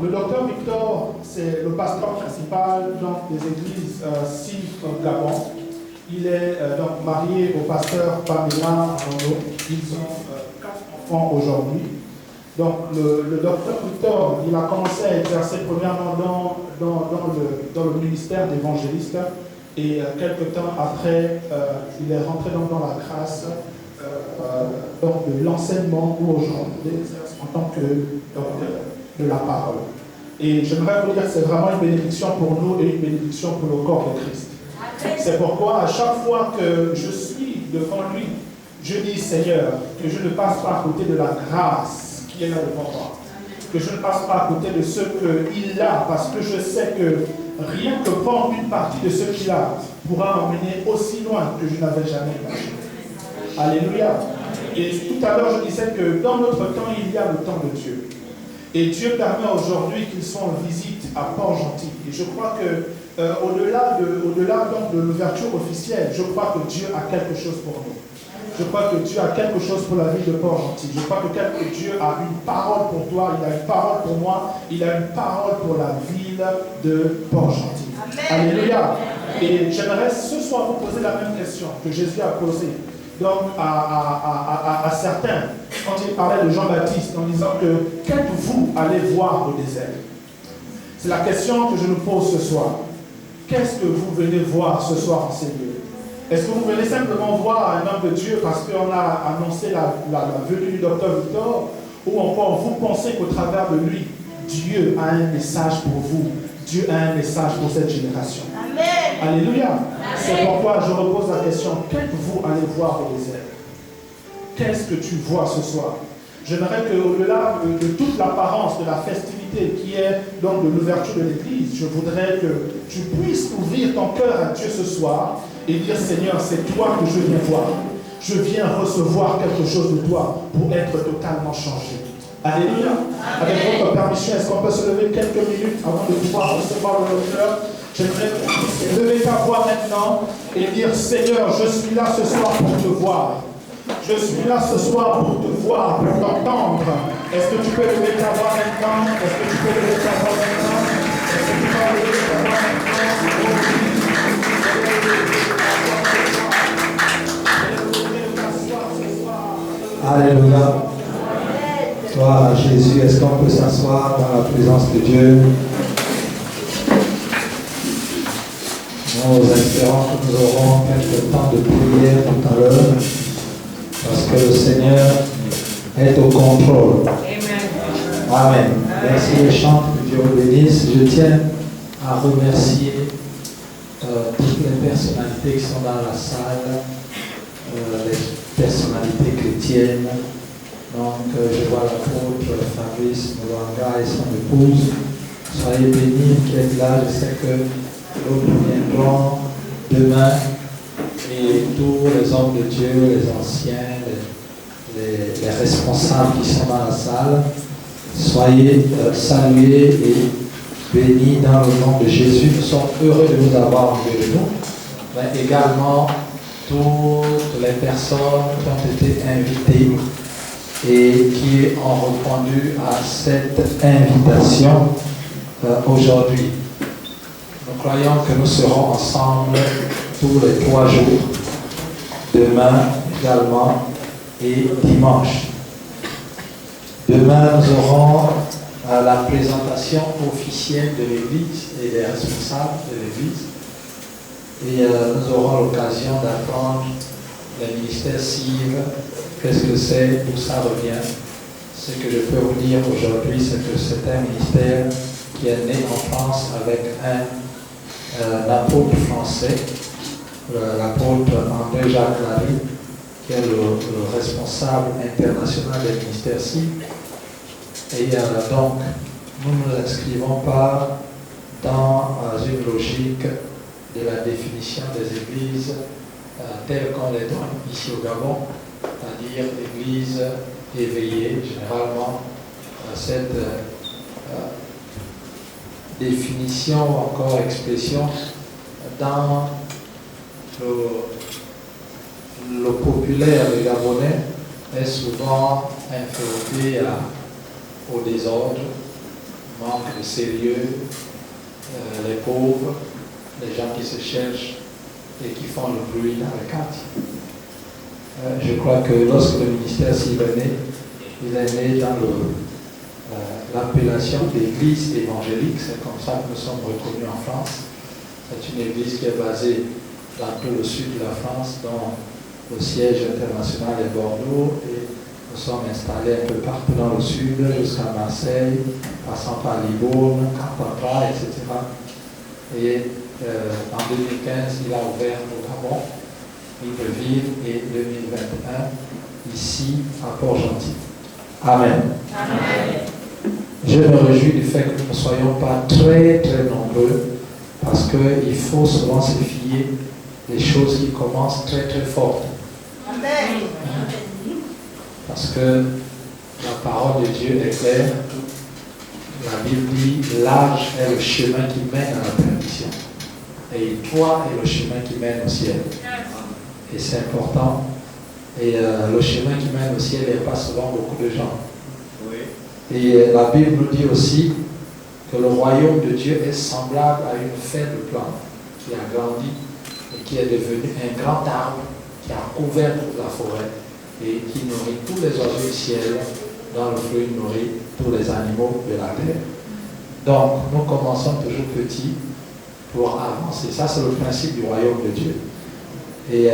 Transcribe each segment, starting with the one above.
le docteur Victor, c'est le pasteur principal donc, des églises CIF au Gabon. Il est donc marié au pasteur Pamela Arnaud. Ils ont 4 enfants aujourd'hui. Donc le docteur Victor, il a commencé à exercer premièrement dans le ministère d'évangéliste et quelques temps après, il est rentré dans la grâce donc de l'enseignement où aujourd'hui il exerce en tant que docteur de la parole. Et j'aimerais vous dire que c'est vraiment une bénédiction pour nous et une bénédiction pour le corps de Christ. C'est pourquoi à chaque fois que je suis devant lui, je dis Seigneur, que je ne passe pas à côté de la grâce qui est là devant moi. Que je ne passe pas à côté de ce qu'il a, parce que je sais que rien que prendre une partie de ce qu'il a pourra m'emmener aussi loin que je n'avais jamais imaginé. Alléluia. Et tout à l'heure, je disais que dans notre temps, il y a le temps de Dieu. Et Dieu permet aujourd'hui qu'ils soient en visite à Port-Gentil. Et je crois que au-delà donc de l'ouverture officielle, je crois que Dieu a quelque chose pour nous. Je crois que Dieu a quelque chose pour la ville de Port-Gentil. Je crois que Dieu a une parole pour toi, il a une parole pour moi, il a une parole pour la ville de Port-Gentil. Alléluia. Et j'aimerais ce soir vous poser la même question que Jésus a posée donc à certains quand il parlait de Jean-Baptiste en disant que qu'êtes-vous allé voir au désert? C'est la question que je nous pose ce soir. Qu'est-ce que vous venez voir ce soir en ces lieux? Est-ce que vous venez simplement voir un homme de Dieu parce qu'on a annoncé la venue du docteur Victor, ou encore vous pensez qu'au travers de lui, Dieu a un message pour vous, Dieu a un message pour cette génération? Amen. Alléluia. C'est pourquoi je repose la question, qu'êtes-vous allé voir au désert? Qu'est-ce que tu vois ce soir? J'aimerais qu'au-delà de toute l'apparence de la festivité qui est donc de l'ouverture de l'église, je voudrais que tu puisses ouvrir ton cœur à Dieu ce soir et dire Seigneur, c'est toi que je viens voir. Je viens recevoir quelque chose de toi pour être totalement changé. Alléluia. Avec votre permission, est-ce qu'on peut se lever quelques minutes avant de pouvoir recevoir le docteur? J'aimerais lever ta voix maintenant et dire Seigneur, je suis là ce soir pour te voir. Je suis là ce soir pour te voir, pour t'entendre. Est-ce que tu peux lever ta voix maintenant? Est-ce que tu peux lever ta voix maintenant? Est-ce que tu peux lever ta voix maintenant? Alléluia. Gloire à Jésus. Est-ce qu'on peut s'asseoir dans la présence de Dieu? Nous espérons que nous aurons quelques temps de prière tout à l'heure, parce que le Seigneur est au contrôle. Amen. Amen. Merci les chants, que Dieu vous bénisse. Je tiens à remercier toutes les personnalités qui sont dans la salle, les personnalités chrétiennes. Donc, je vois l'apôtre Fabrice Mwanga et son épouse. Soyez bénis qui êtes là. Je sais que d'autres viendront demain. Et tous les hommes de Dieu, les anciens, les responsables qui sont dans la salle, soyez salués et bénis dans le nom de Jésus. Nous sommes heureux de vous avoir en milieu de nous, mais également toutes les personnes qui ont été invitées et qui ont répondu à cette invitation aujourd'hui. Nous croyons que nous serons ensemble tous les 3 jours, demain également et dimanche. Demain, nous aurons la présentation officielle de l'Église et des responsables de l'Église. Et nous aurons l'occasion d'apprendre les ministères cibles, qu'est-ce que c'est, où ça revient. Ce que je peux vous dire aujourd'hui, c'est que c'est un ministère qui est né en France avec un apôtre français, l'apôtre André-Jacques Larry, qui est le responsable international des ministères cibles. Et donc, nous ne nous inscrivons pas dans une logique de la définition des églises telles qu'on les donne ici au Gabon, c'est-à-dire l'église éveillée. Généralement, cette définition ou encore expression dans le populaire des Gabonais est souvent inféodé au désordre, manque de sérieux, les pauvres, les gens qui se cherchent et qui font le bruit dans le quartier. Je crois que lorsque le ministère s'y est né, il est né dans l'appellation d'église évangélique. C'est comme ça que nous sommes reconnus en France. C'est une église qui est basée dans tout le sud de la France, dont le siège international est Bordeaux, et nous sommes installés un peu partout dans le sud, jusqu'à Marseille, passant par Libourne, Carpentras, etc. Et en 2015, il a ouvert au Gabon, Libreville, et 2021, ici, à Port-Gentil. Amen. Amen. Je me réjouis du fait que nous ne soyons pas très très nombreux, parce qu'il faut souvent se fier des choses qui commencent très très fortes. Amen. Parce que la parole de Dieu est claire. La Bible dit, large est le chemin qui mène à la perdition. Et étroit est le chemin qui mène au ciel. Et c'est important. Et le chemin qui mène au ciel, il n'y a pas souvent beaucoup de gens. Oui. Et la Bible nous dit aussi que le royaume de Dieu est semblable à une faible plante qui a grandi et qui est devenue un grand arbre qui a couvert toute la forêt et qui nourrit tous les oiseaux du ciel, dont le fruit nourrit tous les animaux de la terre. Donc, nous commençons toujours petit pour avancer. Ça, c'est le principe du royaume de Dieu. Et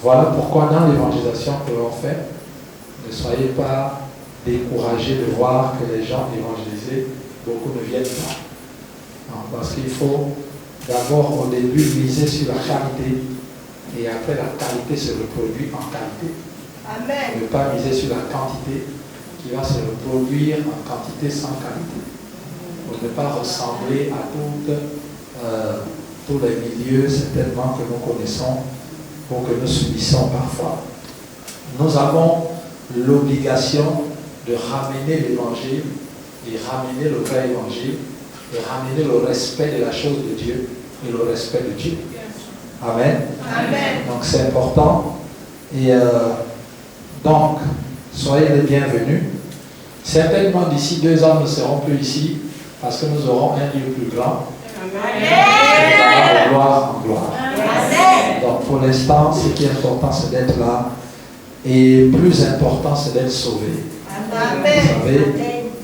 voilà pourquoi dans l'évangélisation que l'on fait, ne soyez pas découragés de voir que les gens évangélisés, beaucoup ne viennent pas. Non, parce qu'il faut d'abord au début miser sur la qualité et après la qualité se reproduit en qualité. Amen. Ne pas miser sur la quantité qui va se reproduire en quantité sans qualité. Pour ne pas ressembler à tous les milieux certainement que nous connaissons ou que nous subissons parfois. Nous avons l'obligation de ramener l'évangile et ramener le vrai évangile et ramener le respect de la chose de Dieu et le respect de Dieu. Amen. Amen. Donc c'est important. Et donc, soyez les bienvenus. Certainement d'ici 2 ans, nous ne serons plus ici parce que nous aurons un lieu plus grand. Amen. De gloire en gloire. Amen. Donc pour l'instant, ce qui est important, c'est d'être là. Et plus important, c'est d'être sauvé. Amen. Vous savez,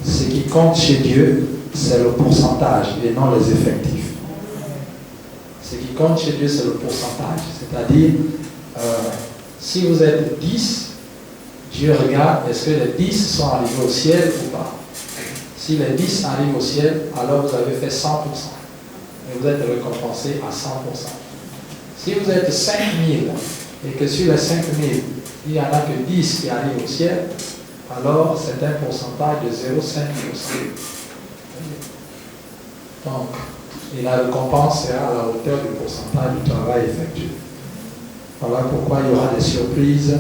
ce qui compte chez Dieu, c'est le pourcentage et non les effectifs. Ce qui compte chez Dieu, c'est le pourcentage. C'est-à-dire, si vous êtes 10, Dieu regarde, est-ce que les 10 sont arrivés au ciel ou pas? Si les 10 arrivent au ciel, alors vous avez fait 100%. Et vous êtes récompensé à 100%. Si vous êtes 5000 et que sur les 5000, il n'y en a que 10 qui arrivent au ciel, alors c'est un pourcentage de 0,5%. Donc, et la récompense sera à la hauteur du pourcentage du travail effectué. Voilà pourquoi il y aura des surprises.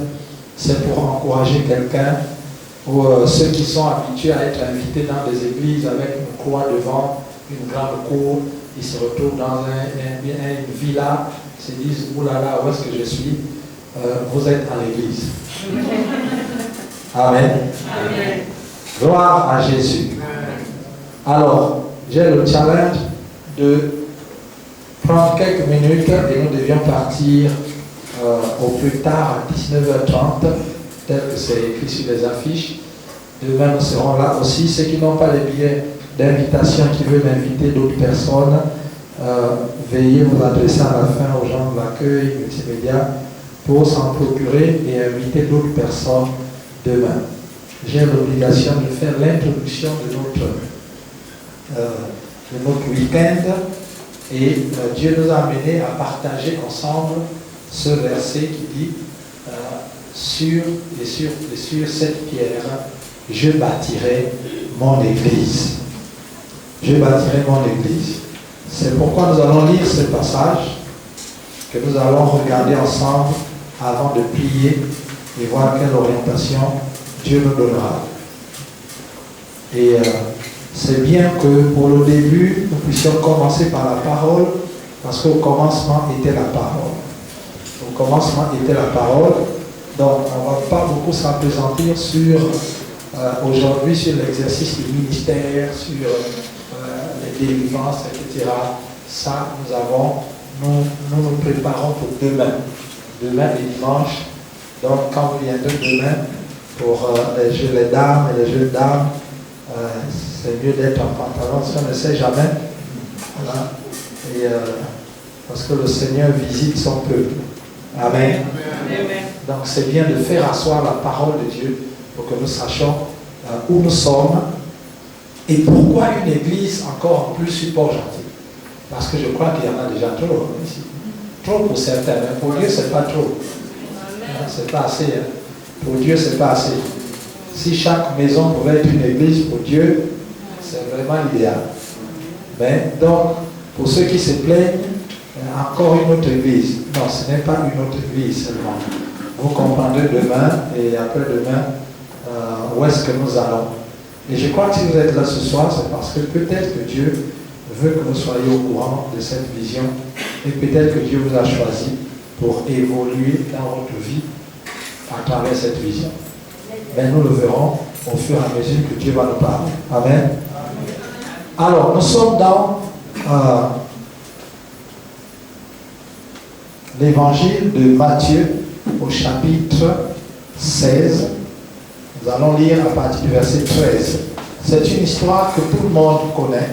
C'est pour encourager quelqu'un ou ceux qui sont habitués à être invités dans des églises avec une croix devant, une grande cour, ils se retrouvent dans une villa, ils se disent « Oulala, où est-ce que je suis ?» Vous êtes à l'église. Amen. Amen. Gloire à Jésus. Alors, j'ai le challenge de prendre quelques minutes et nous devions partir au plus tard à 19h30, tel que c'est écrit sur les affiches. Demain, nous serons là aussi. Ceux qui n'ont pas les billets d'invitation, qui veulent inviter d'autres personnes, veuillez vous adresser à la fin aux gens de l'accueil multimédia pour s'en procurer et inviter d'autres personnes demain. J'ai l'obligation de faire l'introduction de notre week-end et Dieu nous a amenés à partager ensemble ce verset qui dit sur cette pierre, je bâtirai mon église. Je bâtirai mon église. C'est pourquoi nous allons lire ce passage que nous allons regarder ensemble avant de prier et voir quelle orientation Dieu nous donnera. Et c'est bien que pour le début, nous puissions commencer par la parole, parce qu'au commencement était la parole. Au commencement était la parole. Donc, on ne va pas beaucoup s'appesantir sur aujourd'hui sur l'exercice du ministère, sur les délivrances, etc. Ça, nous nous préparons pour demain. Demain et dimanche. Donc, quand vous viendrez demain pour les dames et les jeunes dames, c'est mieux d'être en pantalon, si on ne sait jamais. Voilà. Et, parce que le Seigneur visite son peuple. Amen. Amen. Donc, c'est bien de faire asseoir la parole de Dieu pour que nous sachions où nous sommes et pourquoi une église encore plus support gentil. Parce que je crois qu'il y en a déjà trop ici. Trop pour certains, mais pour Dieu, c'est pas trop. C'est pas assez. Hein. Pour Dieu, c'est pas assez. Si chaque maison pouvait être une église pour Dieu, c'est vraiment l'idéal. Mais donc, pour ceux qui se plaignent, encore une autre église. Non, ce n'est pas une autre église seulement. Vous comprendrez demain et après-demain où est-ce que nous allons. Et je crois que si vous êtes là ce soir, c'est parce que peut-être que Dieu veut que vous soyez au courant de cette vision et peut-être que Dieu vous a choisi pour évoluer dans votre vie à travers cette vision. Mais nous le verrons au fur et à mesure que Dieu va nous parler. Amen. Alors, nous sommes dans l'évangile de Matthieu au chapitre 16. Nous allons lire à partir du verset 13. C'est une histoire que tout le monde connaît.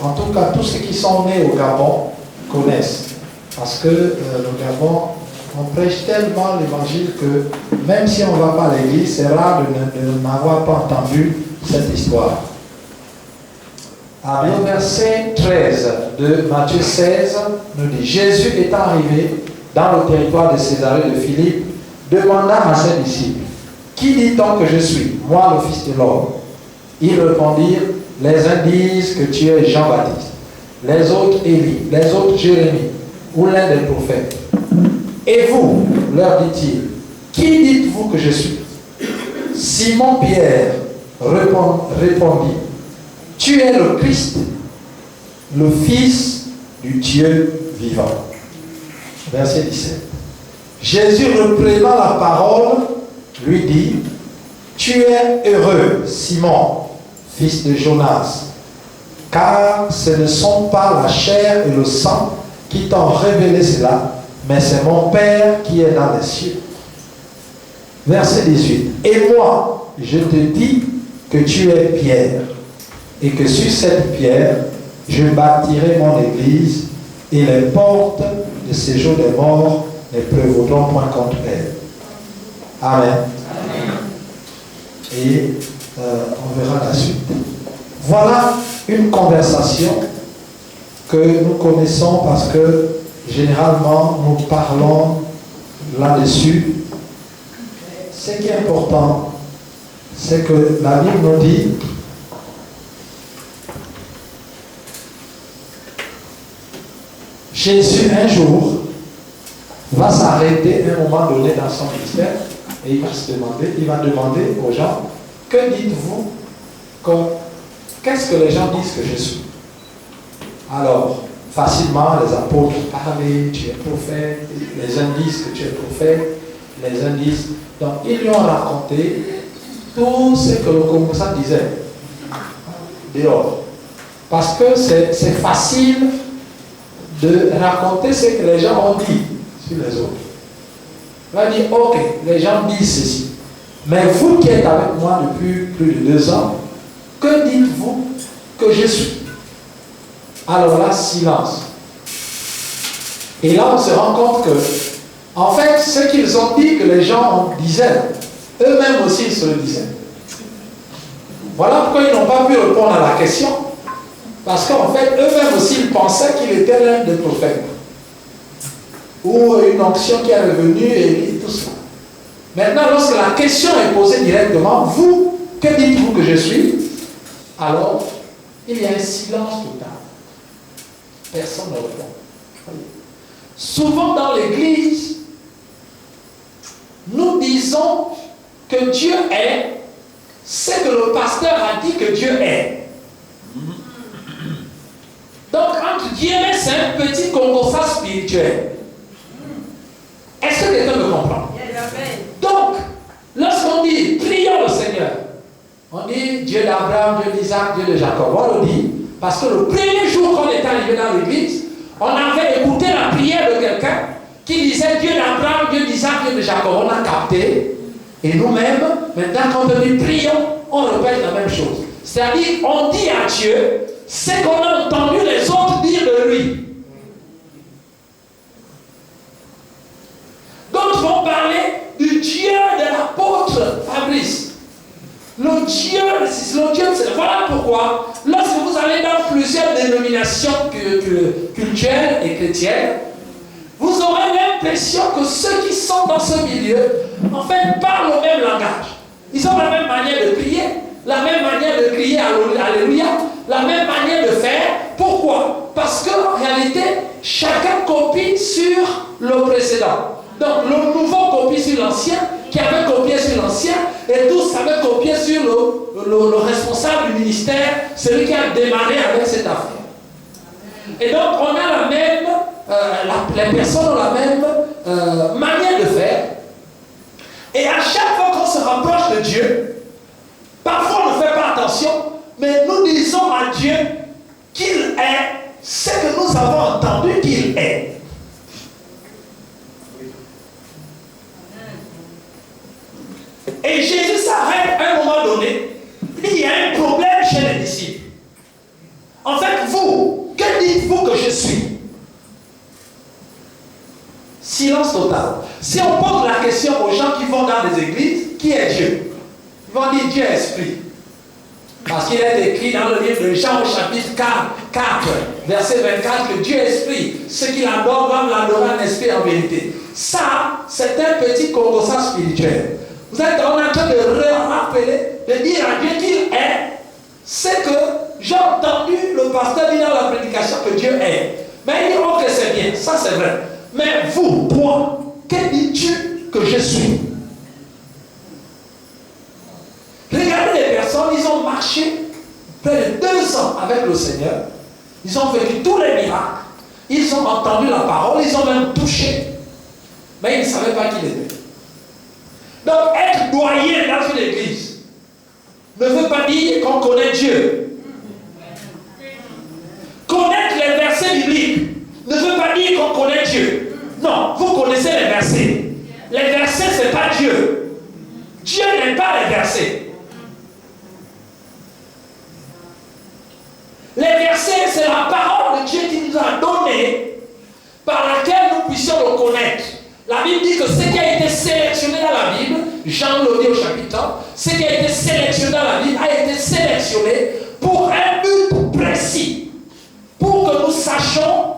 En tout cas, tous ceux qui sont nés au Gabon connaissent. Parce que le Gabon, on prêche tellement l'évangile que même si on ne va pas à l'église, c'est rare de n'avoir pas entendu cette histoire. Au verset 13 de Matthieu 16, nous dit: Jésus étant arrivé dans le territoire de Césarée de Philippe, demanda à ses disciples: Qui dit-on que je suis, moi le Fils de l'homme? Ils répondirent: Les uns disent que tu es Jean-Baptiste, les autres Élie, les autres Jérémie, ou l'un des prophètes. Et vous, leur dit-il, qui dites-vous que je suis? Simon-Pierre répondit: Tu es le Christ, le Fils du Dieu vivant. Verset 17. Jésus, reprenant la parole, lui dit: Tu es heureux, Simon, fils de Jonas, car ce ne sont pas la chair et le sang qui t'ont révélé cela, mais c'est mon Père qui est dans les cieux. Verset 18. Et moi, je te dis que tu es Pierre, et que sur cette pierre, je bâtirai mon église, et les portes de séjour des morts ne prévaudront point contre elle. Amen. Et on verra la suite. Voilà une conversation que nous connaissons parce que généralement nous parlons là-dessus. Ce qui est important, c'est que la Bible nous dit Jésus un jour va s'arrêter à un moment donné dans son ministère et il va demander aux gens: que dites-vous, qu'est-ce que les gens disent que je suis? Alors, facilement, les apôtres parlaient: tu es prophète, les uns disent que tu es prophète, les uns disent. Donc, ils lui ont raconté tout ce que le commerçant disait dehors. Parce que c'est facile de raconter ce que les gens ont dit sur les autres. On va dire: ok, les gens disent ceci. Mais vous qui êtes avec moi depuis plus de 2 ans, que dites-vous que je suis? Alors là, silence. Et là, on se rend compte que, en fait, ce qu'ils ont dit que les gens disaient, eux-mêmes aussi ils se le disaient. Voilà pourquoi ils n'ont pas pu répondre à la question. Parce qu'en fait, eux-mêmes aussi, ils pensaient qu'il était l'un des prophètes. Ou une onction qui est revenue et tout ça. Maintenant, lorsque la question est posée directement, vous, que dites-vous que je suis? Alors, il y a un silence total. Personne ne répond. Souvent dans l'église, nous disons que Dieu est ce que le pasteur a dit que Dieu est. Donc, entre guillemets, c'est un petit concorsat spirituel. Est-ce que quelqu'un me comprend? Donc, lorsqu'on dit prions le Seigneur, dit Dieu d'Abraham, Dieu d'Isaac, Dieu de Jacob. On le dit parce que le premier jour qu'on est arrivé dans l'église, on avait écouté la prière de quelqu'un qui disait Dieu d'Abraham, Dieu d'Isaac, Dieu de Jacob. On a capté. Et nous-mêmes, maintenant quand nous prions, on répète la même chose. C'est-à-dire, on dit à Dieu ce qu'on a entendu les autres dire de lui. D'autres vont parler du Dieu de l'apôtre Fabrice. Le Dieu, c'est voilà pourquoi, lorsque vous allez dans plusieurs dénominations culturelles et chrétiennes, vous aurez l'impression que ceux qui sont dans ce milieu, en fait, parlent au même langage. Ils ont la même manière de prier, la même manière de crier Alléluia, la même manière de faire. Pourquoi? Parce qu'en réalité, chacun copie sur le précédent. Donc, le nouveau copie sur l'ancien, qui avait copié sur l'ancien, et tous avaient copié sur le responsable du ministère, celui qui a démarré avec cette affaire. Et donc, on a la même, les personnes ont la même manière de faire. Et à chaque fois qu'on se rapproche de Dieu, parfois on ne fait pas attention, mais nous disons à Dieu qu'il est ce que nous avons entendu qu'il est. Et Jésus s'arrête à un moment donné. Il y a un problème chez les disciples. En fait, vous, que dites-vous que je suis? Silence total. Si on pose la question aux gens qui vont dans des églises, qui est Dieu? Ils vont dire Dieu est esprit. Parce qu'il est écrit dans le livre de Jean au chapitre 4, verset 24, que Dieu est esprit. Ceux qui l'adorent doivent l'adorer en esprit et en vérité. Ça, c'est un petit concorsage spirituel. Vous êtes en train de rappeler, de dire à Dieu qu'il est ce que j'ai entendu le pasteur dire dans la prédication que Dieu est. Mais il dit, ok, c'est bien, ça c'est vrai. Mais vous, toi, que dis-tu que je suis? Regardez les personnes, ils ont marché près de 2 ans avec le Seigneur. Ils ont vécu tous les miracles. Ils ont entendu la parole, ils ont même touché. Mais ils ne savaient pas qui il était. Donc, être doyen dans une église ne veut pas dire qu'on connaît Dieu. Connaître les versets bibliques ne veut pas dire qu'on connaît Dieu. Non, vous connaissez les versets. Les versets, ce n'est pas Dieu. Dieu n'aime pas les versets. Les versets, c'est la parole de Dieu qui nous a donné par laquelle nous puissions le connaître. La Bible dit que ce qui a été sélectionné dans la Bible, Jean le dit au chapitre 1, ce qui a été sélectionné dans la Bible a été sélectionné pour un but précis. Pour que nous sachions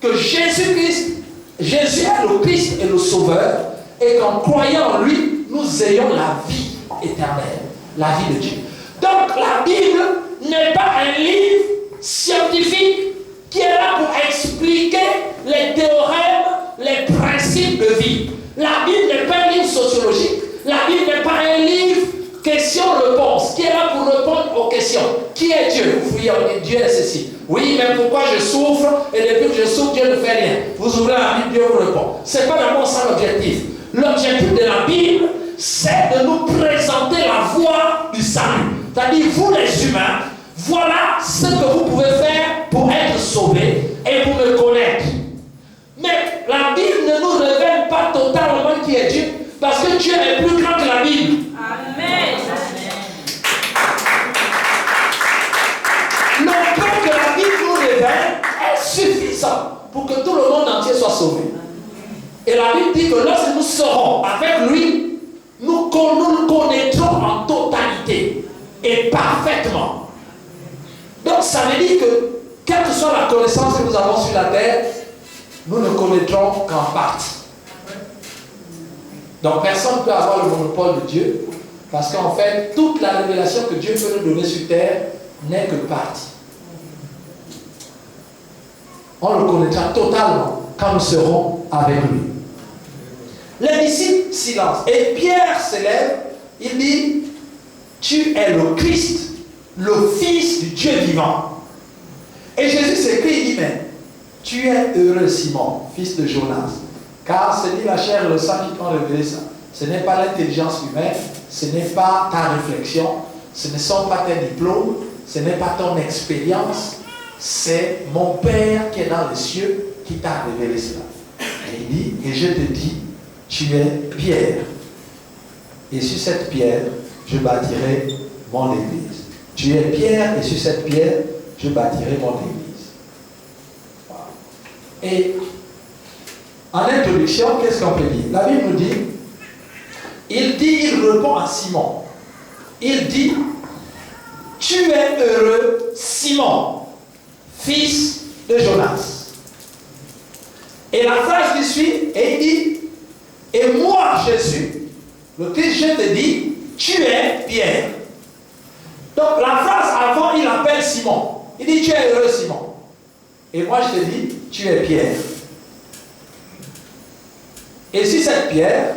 que Jésus-Christ, Jésus est le Christ et le Sauveur, et qu'en croyant en lui, nous ayons la vie éternelle, la vie de Dieu. Donc la Bible n'est pas un livre scientifique qui est là pour expliquer les théorèmes, les principes de vie. La Bible n'est pas un livre sociologique. La Bible n'est pas un livre question-réponse qui est là pour répondre aux questions. Qui est Dieu? Vous fouillez, on dit Dieu est ceci. Oui, mais pourquoi je souffre? Et depuis que je souffre, Dieu ne fait rien. Vous ouvrez la Bible, Dieu vous répond. Ce n'est pas d'abord ça l'objectif. L'objectif de la Bible, c'est de nous présenter la voie du salut. C'est-à-dire, vous les humains, voilà ce que vous pouvez faire pour être sauvés et pour me connaître. Mais la Bible ne nous révèle pas totalement qui est Dieu, parce que Dieu est plus grand que la Bible. Amen. Le peu que la Bible nous révèle est suffisant pour que tout le monde entier soit sauvé. Et la Bible dit que lorsque nous serons avec lui, nous le connaîtrons en totalité et parfaitement. Donc ça veut dire que, quelle que soit la connaissance que nous avons sur la terre, nous ne connaîtrons qu'en partie. Donc personne ne peut avoir le monopole de Dieu, parce qu'en fait, toute la révélation que Dieu peut nous donner sur terre n'est que partie. On le connaîtra totalement quand nous serons avec lui. Les disciples silence. Et Pierre se lève, il dit, tu es le Christ, le Fils du Dieu vivant. Et Jésus s'écrie, il dit, mais tu es heureux, Simon, fils de Jonas, car ce n'est la chair et le sang qui t'ont révélé ça. Ce n'est pas l'intelligence humaine, ce n'est pas ta réflexion, ce ne sont pas tes diplômes, ce n'est pas ton expérience, c'est mon Père qui est dans les cieux qui t'a révélé cela. Et il dit, et je te dis, tu es Pierre. Et sur cette pierre, je bâtirai mon église. Tu es Pierre, et sur cette pierre, je bâtirai mon église. Et en introduction, qu'est-ce qu'on peut dire? La Bible nous dit, il répond à Simon. Il dit, tu es heureux, Simon, fils de Jonas. Et la phrase qui suit, et il dit, et moi, Jésus, le Christ, je te dis, tu es Pierre. Donc la phrase avant, il appelle Simon. Il dit, tu es heureux, Simon. Et moi, je te dis, tu es Pierre. Et sur cette pierre,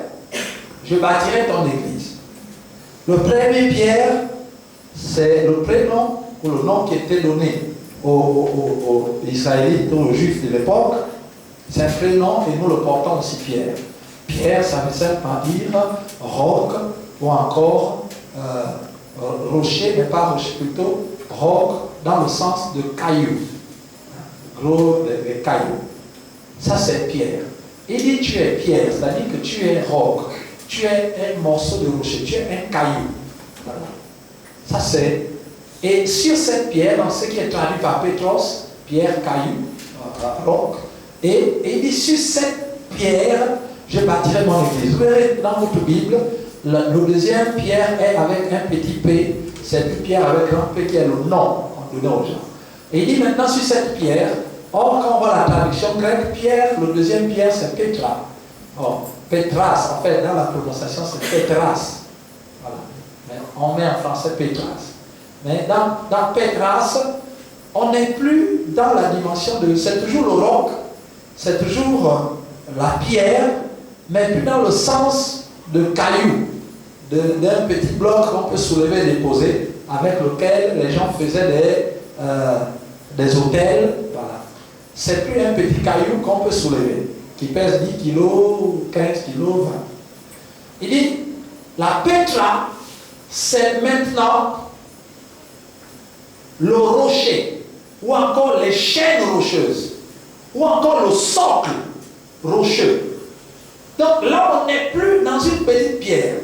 je bâtirai ton église. Le premier Pierre, c'est le prénom ou le nom qui était donné aux Israélites, aux Juifs de l'époque. C'est un prénom et nous le portons aussi Pierre. Pierre, ça veut simplement dire roc ou encore rocher, mais pas rocher, plutôt roc dans le sens de caillou. Gros, les cailloux. Ça, c'est Pierre. Il dit tu es Pierre, c'est-à-dire que tu es roc, tu es un morceau de rocher, tu es un caillou. Voilà. Ça, c'est. Et sur cette pierre, dans ce qui est traduit par Pétros, pierre, caillou, roc, et il dit sur cette pierre, je bâtirai mon église. Vous verrez dans votre Bible, le deuxième pierre est avec un petit P, c'est une pierre avec un P qui est le nom qu'on donne aux gens. Et il dit maintenant sur cette pierre, or quand on voit la traduction grecque, pierre, le deuxième pierre c'est Petra. Or, Petras, en fait dans la prononciation c'est Petras. Voilà. Mais on met en français Petras. Mais dans Petras, on n'est plus dans la dimension de. C'est toujours le roc, c'est toujours la pierre, mais plus dans le sens de caillou, d'un petit bloc qu'on peut soulever et déposer, avec lequel les gens faisaient des autels. Voilà. C'est plus un petit caillou qu'on peut soulever, qui pèse 10 kg, 15 kg, 20. Il dit, la Petra, c'est maintenant le rocher, ou encore les chaînes rocheuses, ou encore le socle rocheux. Donc là, on n'est plus dans une petite pierre,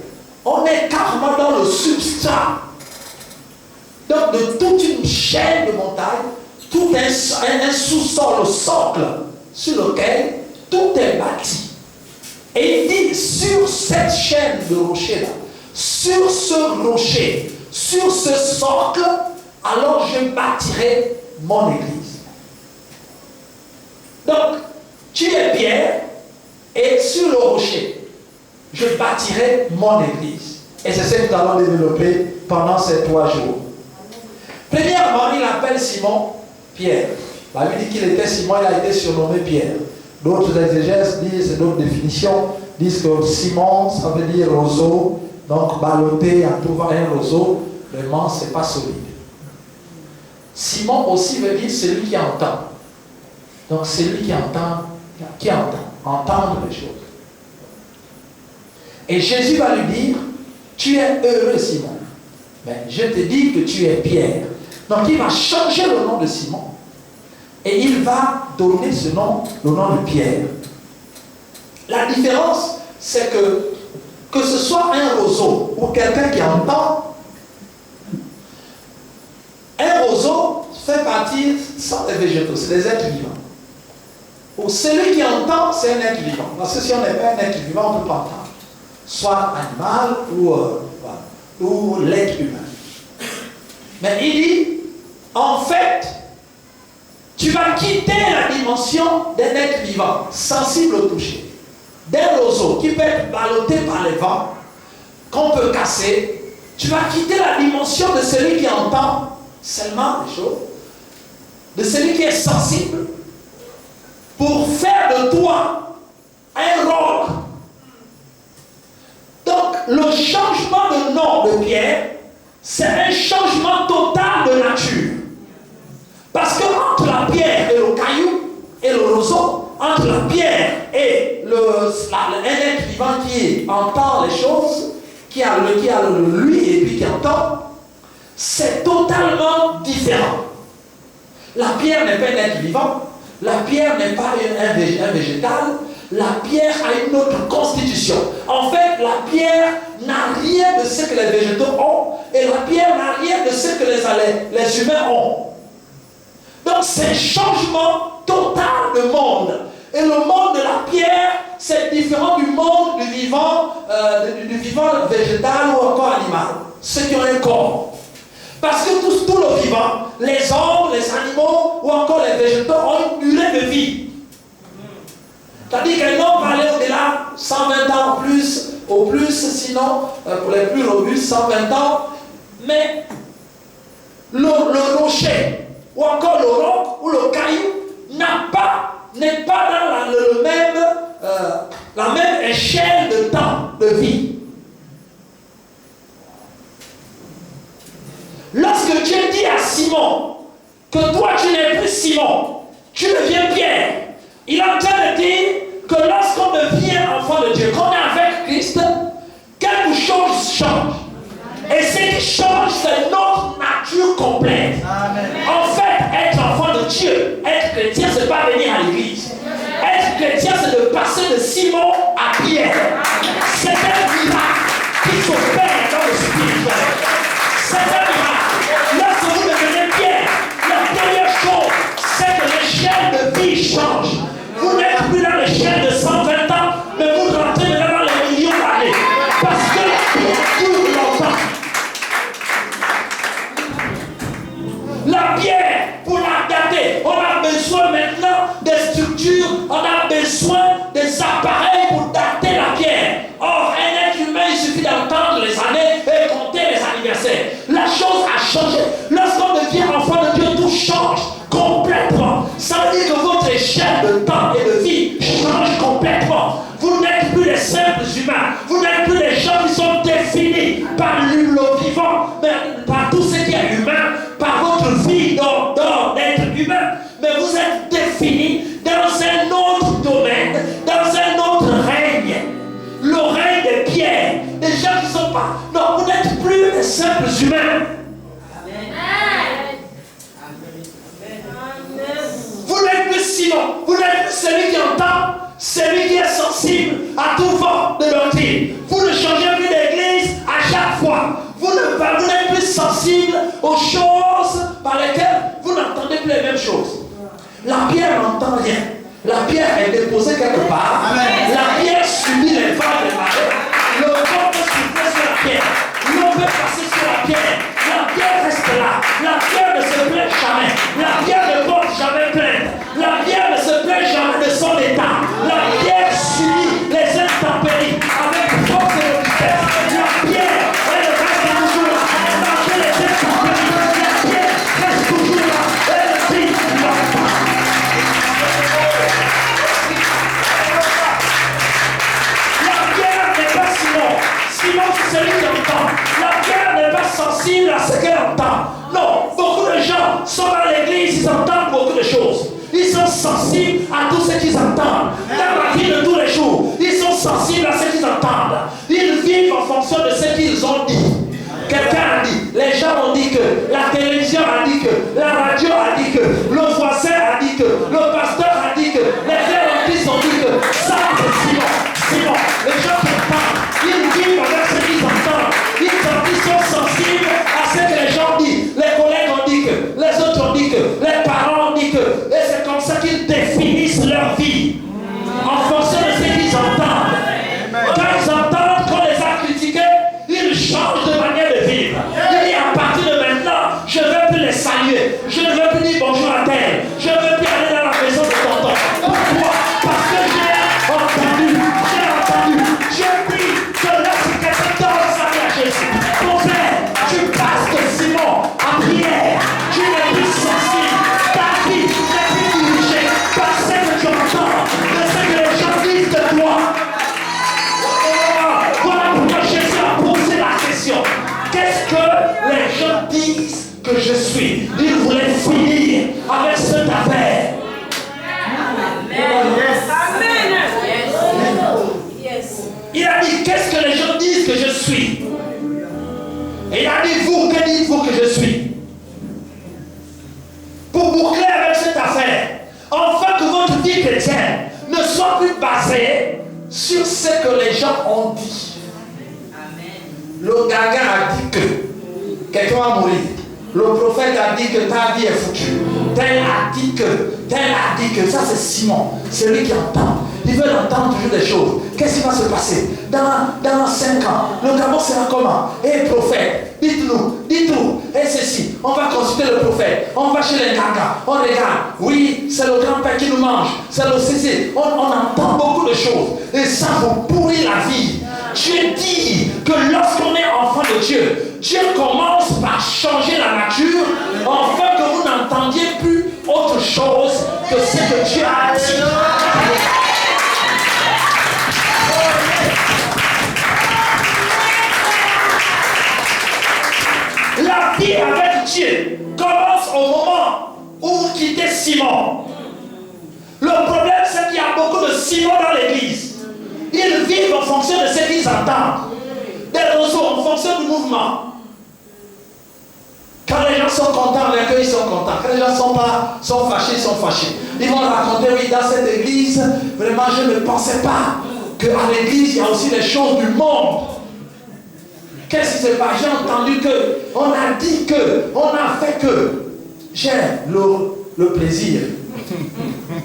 on est carrément dans le substrat. Donc de toute une chaîne de montagnes, tout un sous-sol, le socle sur lequel tout est bâti. Et il dit, sur cette chaîne de rocher-là, sur ce rocher, sur ce socle, alors je bâtirai mon église. Donc, tu es Pierre, et sur le rocher, je bâtirai mon église. Et c'est ce que nous allons développer pendant ces 3 jours. Premièrement, il appelle Simon Pierre. La Bible dit qu'il était Simon, il a été surnommé Pierre. D'autres exégèses disent, d'autres définitions disent que Simon, ça veut dire roseau, donc ballotté en trouvant un roseau, vraiment, ce n'est pas solide. Simon aussi veut dire celui qui entend. Donc, celui qui entend, entendre les choses. Et Jésus va lui dire, tu es heureux Simon, mais je te dis que tu es Pierre. Donc, il va changer le nom de Simon et il va donner ce nom, le nom de Pierre. La différence, c'est que ce soit un roseau ou quelqu'un qui entend, un roseau fait partie sans les végétaux, c'est des êtres vivants. Pour celui qui entend, c'est un être vivant. Parce que si on n'est pas un être vivant, on ne peut pas entendre. Soit animal ou l'être humain. Mais il dit, en fait, tu vas quitter la dimension d'un être vivant, sensible au toucher, d'un roseau qui peut être ballotté par les vents, qu'on peut casser. Tu vas quitter la dimension de celui qui entend seulement les choses, de celui qui est sensible, pour faire de toi un roc. Donc, le changement de nom de Pierre, c'est un changement total de nature. Parce que entre la pierre et le caillou et le roseau, entre la pierre et un être vivant qui entend les choses, qui a lui et puis qui entend, c'est totalement différent. La pierre n'est pas un être vivant, la pierre n'est pas un végétal, la pierre a une autre constitution. En fait, la pierre n'a rien de ce que les végétaux ont, et la pierre n'a rien de ce que les humains ont. Donc c'est un changement total de monde. Et le monde de la pierre, c'est différent du monde du vivant végétal ou encore animal. Ceux qui ont un corps. Parce que tout le vivant, les hommes, les animaux ou encore les végétaux ont une durée de vie. C'est-à-dire qu'un homme va aller au-delà, 120 ans au plus, sinon, pour les plus robustes, 120 ans. Mais le rocher, ou encore le roc, ou le caillou, n'est pas dans la même échelle de temps, de vie. Lorsque Dieu dit à Simon que toi tu n'es plus Simon, tu deviens Pierre, il est en train de dire que lorsqu'on devient enfant de Dieu, qu'on est avec Christ, quelque chose change. Et ce qui change, c'est notre nature complète. Amen. En fait, être enfant de Dieu, être chrétien, c'est pas venir à l'église. Être chrétien, c'est de passer de Simon à Pierre. C'est un miracle qui s'opère dans le spirituel. C'est un miracle. Lorsque vous devenez Pierre, la première chose, c'est que l'échelle de vie change. Vous n'êtes plus dans l'échelle de 120 ans, mais vous rentrez dans les millions d'années. Parce que la pierre dure longtemps. La pierre, pour la dater, on a besoin maintenant des structures, on a besoin des appareils pour dater la pierre. Or, un être humain, il suffit d'entendre les années et compter les anniversaires. La chose a changé. Lorsqu'on devient enfant de Dieu, tout change complètement. Ça veut dire que votre échelle de temps et de vie change complètement. Vous n'êtes plus les simples humains. Vous n'êtes plus les gens qui sont définis par le vivant, mais par tout ce qui est humain, par votre vie d'être humain. Mais vous êtes définis dans un autre domaine, dans un autre règne. Le règne des pierres. Des gens qui ne sont pas. Non, vous n'êtes plus les simples humains. Vous n'êtes plus Simon, vous n'êtes plus celui qui entend, celui qui est sensible à tout vent de doctrine. Vous ne changez plus d'église à chaque fois. Vous n'êtes plus sensible aux choses par lesquelles vous n'entendez plus les mêmes choses. La pierre n'entend rien. La pierre est déposée quelque part. Amen. La pierre subit les vents des marées. Le vent peut souffler sur la pierre. L'eau peut passer sur la pierre. La pierre reste là. La pierre ne se plaint jamais. La pierre ne porte jamais plainte. La pierre ne se plaint jamais de son état. La pierre subit les intempéries avec force et vitesse. La pierre, elle reste toujours là. Malgré les intempéries, la pierre reste toujours là. Elle vit longtemps. La pierre n'est pas Simon. Simon, c'est celui qui entend. La pierre n'est pas sensible à ce qu'elle entend. Non, beaucoup de gens sont dans l'église, ils entendent beaucoup de choses. Ils sont sensibles à tout ce qu'ils entendent. Dans la vie de tous les jours, ils sont sensibles à ce qu'ils entendent. Ils vivent en fonction de ce qu'ils ont dit. Quelqu'un a dit, les gens ont dit que, la télévision a dit que, la radio a dit que, le voisin a dit que, le pasteur a dit que, les frères en Christ ont dit que, ça c'est Simon. Simon, les gens qui entendent, ils vivent avec ce qu'ils entendent. Ils sont sensibles à ce que les gens disent. Les collègues ont dit que, les autres ont dit que, les parents ont dit que, et c'est comme ça qu'ils définissent leur vie en fonction de ce qu'ils entendent. Quand ils entendent qu'on les a critiqués, ils changent de manière de vivre. Ils disent à partir de maintenant, je ne veux plus les saluer, je ne veux plus dire bonjour à terre, je ne veux plus aller dans la maison de tonton. Pourquoi? Parce que j'ai entendu, Dieu dit que lorsque quelqu'un donne sa vie à Jésus, ton père, tu passes de Simon à Pierre, tu n'es plus sensible, ta vie n'est plus dirigée par ce que tu entends, mais ce que les gens disent de toi. Voilà pourquoi Jésus a posé la question. Qu'est-ce que les gens disent que je suis? Il voulait finir avec cette affaire. Il a dit, qu'est-ce que les gens disent que je suis? Et il a dit, vous, que dites-vous que je suis? Pour boucler avec cette affaire, enfin que votre vie chrétienne ne soit plus basée sur ce que les gens ont dit. Le gaga a dit que quelqu'un va mourir. Le prophète a dit que ta vie est foutue. Tel a dit que, ça c'est Simon, c'est lui qui entend. Il veut entendre toujours des choses. Qu'est-ce qui va se passer dans 5 ans? Le Gabon sera comment? Eh prophète, dites-nous, et ceci, on va consulter le prophète, on va chez les gagas, on regarde, oui, c'est le grand-père qui nous mange, c'est le CC, on entend beaucoup de choses, et ça vous pourrit la vie. Dieu dit que lorsqu'on est enfant de Dieu, Dieu commence par changer la nature, afin que vous n'entendiez plus autre chose que ce que Dieu a dit. La vie avec Dieu commence au moment où vous quittez Simon. Le problème, c'est qu'il y a beaucoup de Simon dans l'église. Ils vivent en fonction de ce qu'ils entendent. Des réseaux en fonction du mouvement. Quand les gens sont contents avec eux, ils sont contents. Quand les gens sont fâchés, ils sont fâchés. Ils vont raconter, oui, dans cette église, vraiment, je ne pensais pas qu'à l'église, il y a aussi les choses du monde. Qu'est-ce qui se passe? J'ai entendu que, on a dit que, on a fait que. J'ai le plaisir,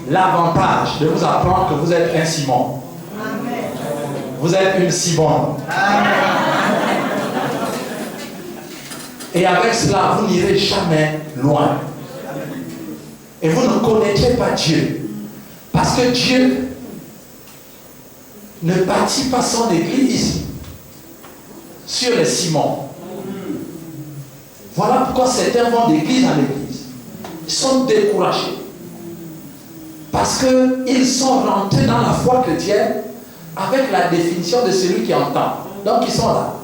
l'avantage de vous apprendre que vous êtes un Simon. Amen. Vous êtes une Simone. Et avec cela, vous n'irez jamais loin. Et vous ne connaîtrez pas Dieu. Parce que Dieu ne bâtit pas son église sur les Simons. Voilà pourquoi certains vont d'église en église. Ils sont découragés. Parce qu'ils sont rentrés dans la foi chrétienne avec la définition de celui qui entend. Donc ils sont là.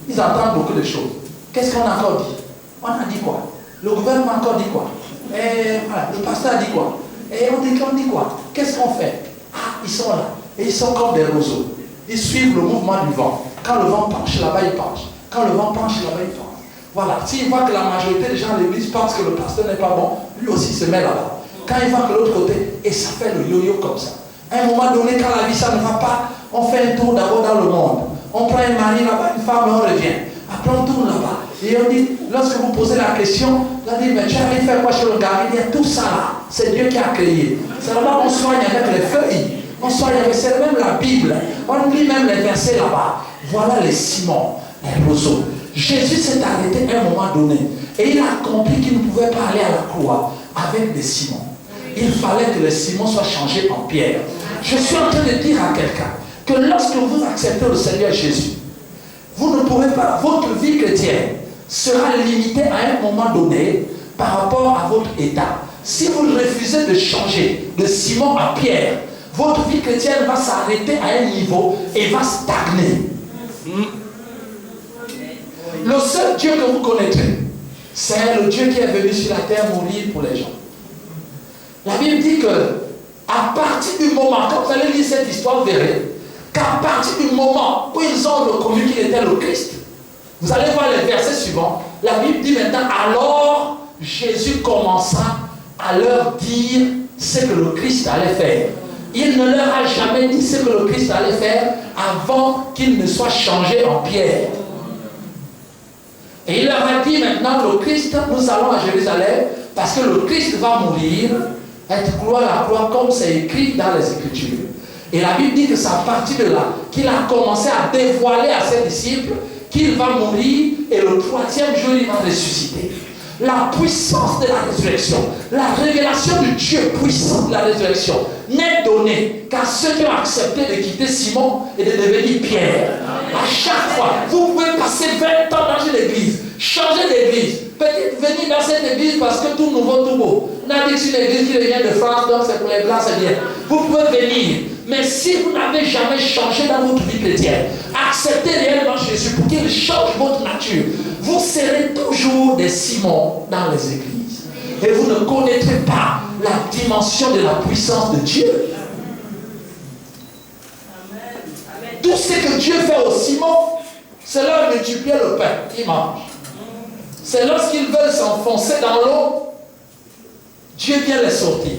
Ils entendent beaucoup de choses. Qu'est-ce qu'on a encore dit? On a dit quoi? Le gouvernement a encore dit quoi? Et voilà, le pasteur a dit quoi? Et on dit quoi? Qu'est-ce qu'on fait? Ah, ils sont là. Et ils sont comme des roseaux. Ils suivent le mouvement du vent. Quand le vent penche, là-bas ils penchent. Quand le vent penche, là-bas ils penchent. Voilà. S'il voit que la majorité des gens à l'église pensent que le pasteur n'est pas bon, lui aussi se met là-bas. Quand il voit que l'autre côté, et ça fait le yo-yo comme ça. À un moment donné, quand la vie ça ne va pas, on fait un tour d'abord dans le monde. On prend un mari là-bas, une femme, on revient. Après on tourne là-bas. Et on dit, lorsque vous posez la question, on dit, mais tu as allé faire quoi chez le gars? Il dit, tout ça là, c'est Dieu qui a créé. C'est là-bas qu'on soigne avec les feuilles. On soigne avec, c'est même la Bible. On lit même les versets là-bas. Voilà les Simons, les roseaux. Jésus s'est arrêté à un moment donné. Et il a compris qu'il ne pouvait pas aller à la croix avec des Simons. Il fallait que les Simons soient changés en pierre. Je suis en train de dire à quelqu'un que lorsque vous acceptez le Seigneur Jésus, vous ne pourrez pas, votre vie chrétienne sera limitée à un moment donné par rapport à votre état. Si vous refusez de changer de Simon à Pierre, votre vie chrétienne va s'arrêter à un niveau et va stagner. Le seul Dieu que vous connaîtrez, c'est le Dieu qui est venu sur la terre mourir pour les gens. La Bible dit que à partir du moment, quand vous allez lire cette histoire, vous verrez qu'à partir du moment où ils ont reconnu qu'il était le Christ, vous allez voir les versets suivants. La Bible dit maintenant, alors Jésus commença à leur dire ce que le Christ allait faire. Il ne leur a jamais dit ce que le Christ allait faire avant qu'il ne soit changé en pierre. Et il leur a dit maintenant, le Christ, nous allons à Jérusalem parce que le Christ va mourir, être cloué à la croix comme c'est écrit dans les Écritures. Et la Bible dit que c'est à partir de là qu'il a commencé à dévoiler à ses disciples qu'il va mourir et le 3e jour il va ressusciter. La puissance de la résurrection, la révélation du Dieu puissant de la résurrection n'est donnée qu'à ceux qui ont accepté de quitter Simon et de devenir Pierre. À chaque fois, vous pouvez passer 20 ans dans une église, changer d'église, peut-être venir dans cette église parce que tout nouveau, tout beau. On a dit que c'est une église qui vient de France, donc c'est pour les blancs, c'est bien. Vous pouvez venir, mais si vous n'avez jamais changé dans votre vie chrétienne, acceptez réellement Jésus pour qu'il change votre nature. Vous serez toujours des Simons dans les églises. Et vous ne connaîtrez pas la dimension de la puissance de Dieu. Tout ce que Dieu fait aux Simons, c'est leur multiplier le pain, ils mangent. C'est lorsqu'ils veulent s'enfoncer dans l'eau, Dieu vient les sortir.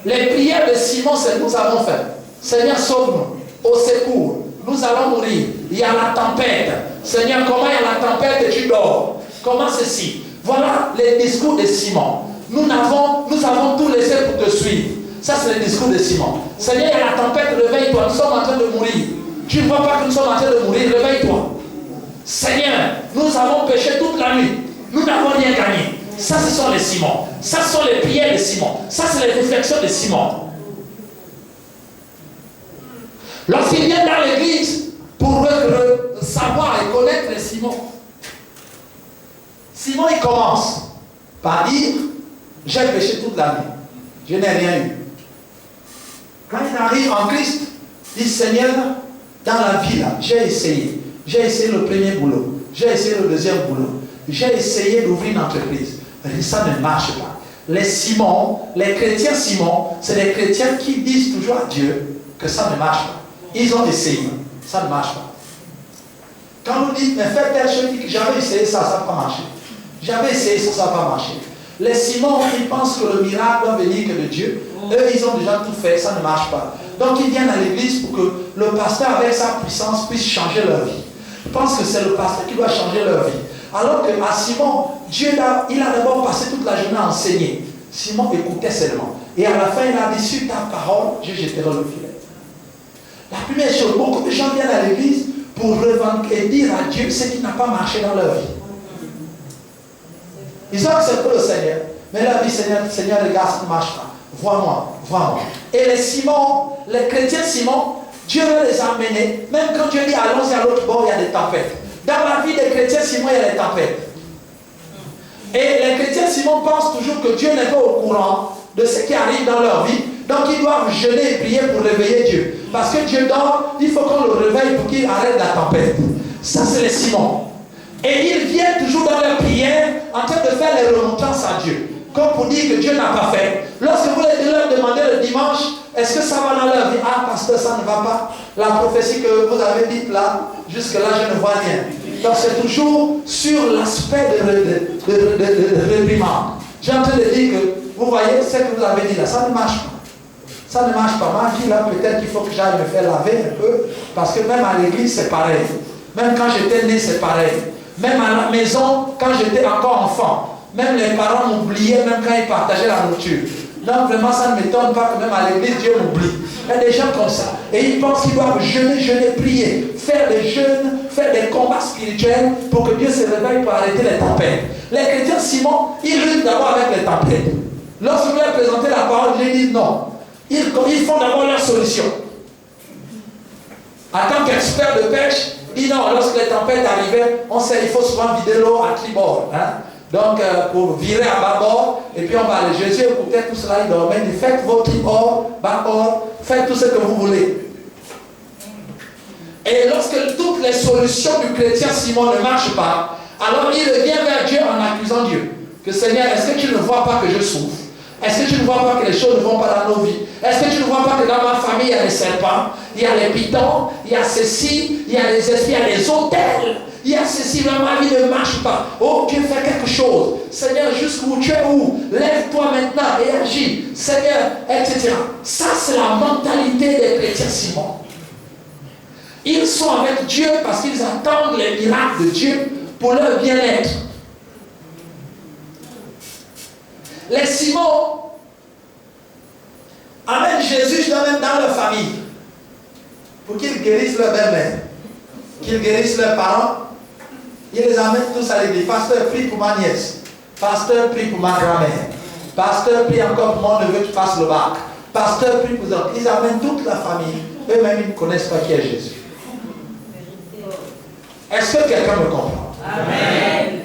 Les prières de Simon, c'est nous avons fait. Seigneur, sauve-nous, au secours, nous allons mourir. Il y a la tempête. Seigneur, comment il y a la tempête et tu dors? Comment ceci? Voilà les discours de Simon. Nous avons tout laissé pour te suivre. Ça, c'est le discours de Simon. Seigneur, il y a la tempête, réveille-toi. Nous sommes en train de mourir. Tu ne vois pas que nous sommes en train de mourir, réveille-toi. Seigneur, nous avons péché toute la nuit. Nous n'avons rien gagné. Ça, ce sont les Simons. Ça, ce sont les prières de Simon. Ça, c'est les réflexions de Simon. Lorsqu'il vient dans l'église pour savoir et connaître les Simons, Simon, il commence par dire, j'ai péché toute la nuit. Je n'ai rien eu. Quand il arrive en Christ, il dit, Seigneur, dans la vie, là, j'ai essayé. J'ai essayé le premier boulot. J'ai essayé le deuxième boulot. J'ai essayé d'ouvrir une entreprise. Mais ça ne marche pas. Les Simons, les chrétiens Simons, c'est des chrétiens qui disent toujours à Dieu que ça ne marche pas. Ils ont essayé. Ça ne marche pas. Quand vous dites, mais faites telle chose, j'avais essayé ça, ça n'a pas marché. J'avais essayé ça, ça n'a pas marché. Les Simons, ils pensent que le miracle doit venir que de Dieu. Eux, ils ont déjà tout fait, ça ne marche pas. Donc, ils viennent à l'église pour que le pasteur, avec sa puissance, puisse changer leur vie. Ils pensent que c'est le pasteur qui doit changer leur vie. Alors qu'à Simon, Dieu, il a d'abord passé toute la journée à enseigner. Simon écoutait seulement. Et à la fin, il a dit, sur ta parole, je jetterai le filet. La première chose, beaucoup de gens viennent à l'église pour revendiquer et dire à Dieu ce qui n'a pas marché dans leur vie. Ils ont accepté le Seigneur. Mais leur vie, Seigneur, regarde, ça ne marche pas. Vois-moi, vois-moi. Et les Simons, les chrétiens Simon, Dieu veut les amener. Même quand Dieu dit allons-y à l'autre bord, il y a des tempêtes. Dans la vie des chrétiens Simon, il y a des tempêtes. Et les chrétiens Simon pensent toujours que Dieu n'est pas au courant de ce qui arrive dans leur vie. Donc ils doivent jeûner et prier pour réveiller Dieu. Parce que Dieu dort, il faut qu'on le réveille pour qu'il arrête la tempête. Ça, c'est les Simons. Et ils viennent toujours dans leur prière en train de faire les remontrances à Dieu. Comme pour dire que Dieu n'a pas fait. Lorsque vous leur demandez le dimanche, est-ce que ça va dans leur vie? Ah, pasteur, ça ne va pas. La prophétie que vous avez dite là, jusque-là, je ne vois rien. Donc c'est toujours sur l'aspect de réprimande. J'ai en train de dire que, vous voyez, ce que vous avez dit là, ça ne marche pas. Ça ne marche pas. Ma vie là, peut-être qu'il faut que j'aille me faire laver un peu. Parce que même à l'église, c'est pareil. Même quand j'étais né, c'est pareil. Même à la maison, quand j'étais encore enfant, même les parents m'oubliaient, même quand ils partageaient la nourriture. Donc vraiment, ça ne m'étonne pas que même à l'église, Dieu m'oublie. Il y a des gens comme ça. Et ils pensent qu'ils doivent jeûner, prier, faire des jeûnes, faire des combats spirituels pour que Dieu se réveille pour arrêter les tempêtes. Les chrétiens Simon, ils luttent d'abord avec les tempêtes. Lorsque vous leur présentez la parole, ils disent non. Ils font d'abord leur solution. En tant qu'expert de pêche, ils disent non, lorsque les tempêtes arrivaient, on sait qu'il faut souvent vider l'eau à tribord. Hein? Donc, pour virer à bâbord, et puis on va aller. Jésus écoutait tout cela, il dormait. Il dit, faites votre tribord, bâbord, faites tout ce que vous voulez. Et lorsque toutes les solutions du chrétien Simon ne marchent pas, alors il revient vers Dieu en accusant Dieu. Que Seigneur, est-ce que tu ne vois pas que je souffre? Est-ce que tu ne vois pas que les choses ne vont pas dans nos vies? Est-ce que tu ne vois pas que dans ma famille, il y a les serpents, il y a les pitons, il y a ceci, il y a les esprits, il y a les autels, il y a ceci, ma vie ne marche pas. Oh, Dieu, fais quelque chose. Seigneur, jusqu'où tu es où? Lève-toi maintenant et agis. Seigneur, etc. Ça, c'est la mentalité des chrétiens Simon. Ils sont avec Dieu parce qu'ils attendent les miracles de Dieu pour leur bien-être. Les Simons amènent Jésus même dans leur famille pour qu'ils guérissent leur belle-mère, qu'ils guérissent leurs parents. Ils les amènent tous à l'église. Pasteur, prie pour ma nièce. Pasteur, prie pour ma grand-mère. Pasteur, prie encore pour mon neveu qui passe le bac. Pasteur, prie pour eux. Ils amènent toute la famille. Eux-mêmes, ils ne connaissent pas qui est Jésus. Est-ce que quelqu'un me comprend? Amen.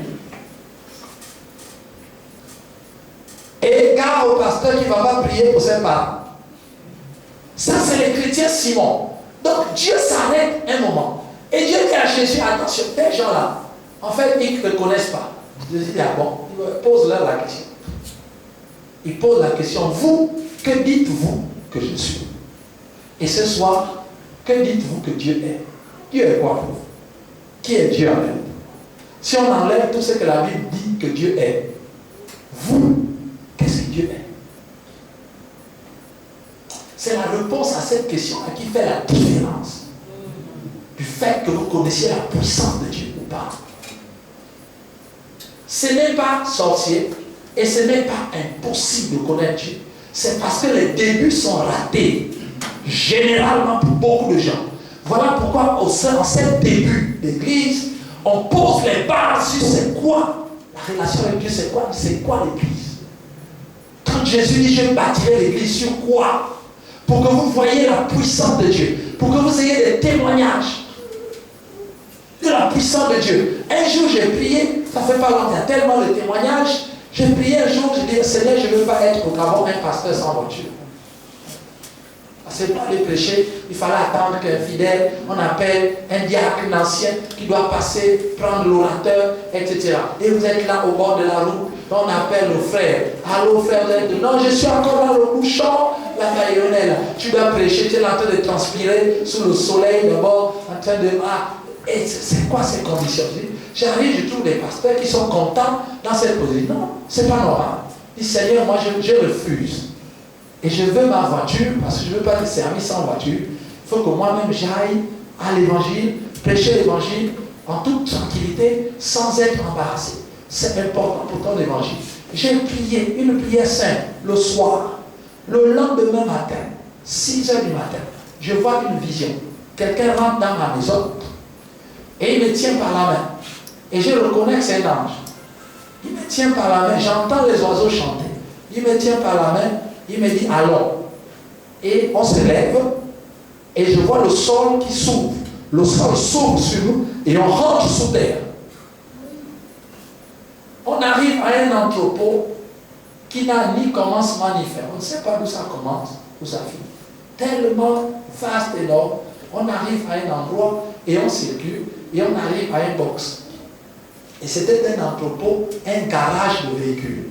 Et gare au pasteur qui ne va pas prier pour ses parents. Ça, c'est les chrétiens Simon. Donc, Dieu s'arrête un moment. Et Dieu dit à Jésus, attention, ces gens-là, en fait, ils ne te connaissent pas. Jésus dit, ah bon, pose-leur la question. Il pose la question, vous, que dites-vous que je suis? Et ce soir, que dites-vous que Dieu est? Dieu est quoi pour vous? qui est Dieu en fait? Si on enlève tout ce que la Bible dit que Dieu est, vous, qu'est-ce que Dieu est? C'est la réponse à cette question qui fait la différence du fait que vous connaissiez la puissance de Dieu ou pas. Ce n'est pas sorcier et ce n'est pas impossible de connaître Dieu. C'est parce que les débuts sont ratés, généralement pour beaucoup de gens. Voilà pourquoi en ce début d'église, on pose les bases sur c'est quoi la relation avec Dieu, c'est quoi l'église. Quand Jésus dit je bâtirai l'église sur quoi? Pour que vous voyez la puissance de Dieu, pour que vous ayez des témoignages de la puissance de Dieu. Un jour j'ai prié, ça fait pas longtemps, il y a tellement de témoignages. J'ai prié un jour, j'ai dit Seigneur, je ne veux pas être au Gabon un pasteur sans voiture. Parce que pour aller prêcher, il fallait attendre qu'un fidèle, on appelle un diacre, un ancien, qui doit passer, prendre l'orateur, etc. Et vous êtes là au bord de la route, on appelle le frère. Allô frère, vous êtes non, je suis encore dans le bouchon, la caillonnelle là. Tu dois prêcher, tu es en train de transpirer sous le soleil d'abord, en train de. Et c'est quoi ces conditions? J'arrive, je trouve des pasteurs qui sont contents dans cette position. Non, c'est pas normal. Je dis Seigneur, moi je refuse. Et je veux ma voiture, parce que je ne veux pas te servir sans voiture. Il faut que moi-même j'aille à l'évangile, prêcher l'évangile en toute tranquillité, sans être embarrassé. C'est important pour ton évangile. J'ai prié une prière simple le soir. Le lendemain matin, 6 h du matin, je vois une vision. Quelqu'un rentre dans ma maison et il me tient par la main. Et je reconnais que c'est un ange. Il me tient par la main, j'entends les oiseaux chanter. Il me tient par la main. Il me dit allons. Et on se lève et je vois le sol qui s'ouvre. Le sol s'ouvre sur nous et on rentre sous terre. On arrive à un entrepôt qui n'a ni commencement ni fin. On ne sait pas d'où ça commence, où ça finit. Tellement vaste et énorme. On arrive à un endroit et on circule et on arrive à un box. Et c'était un entrepôt, un garage de véhicules.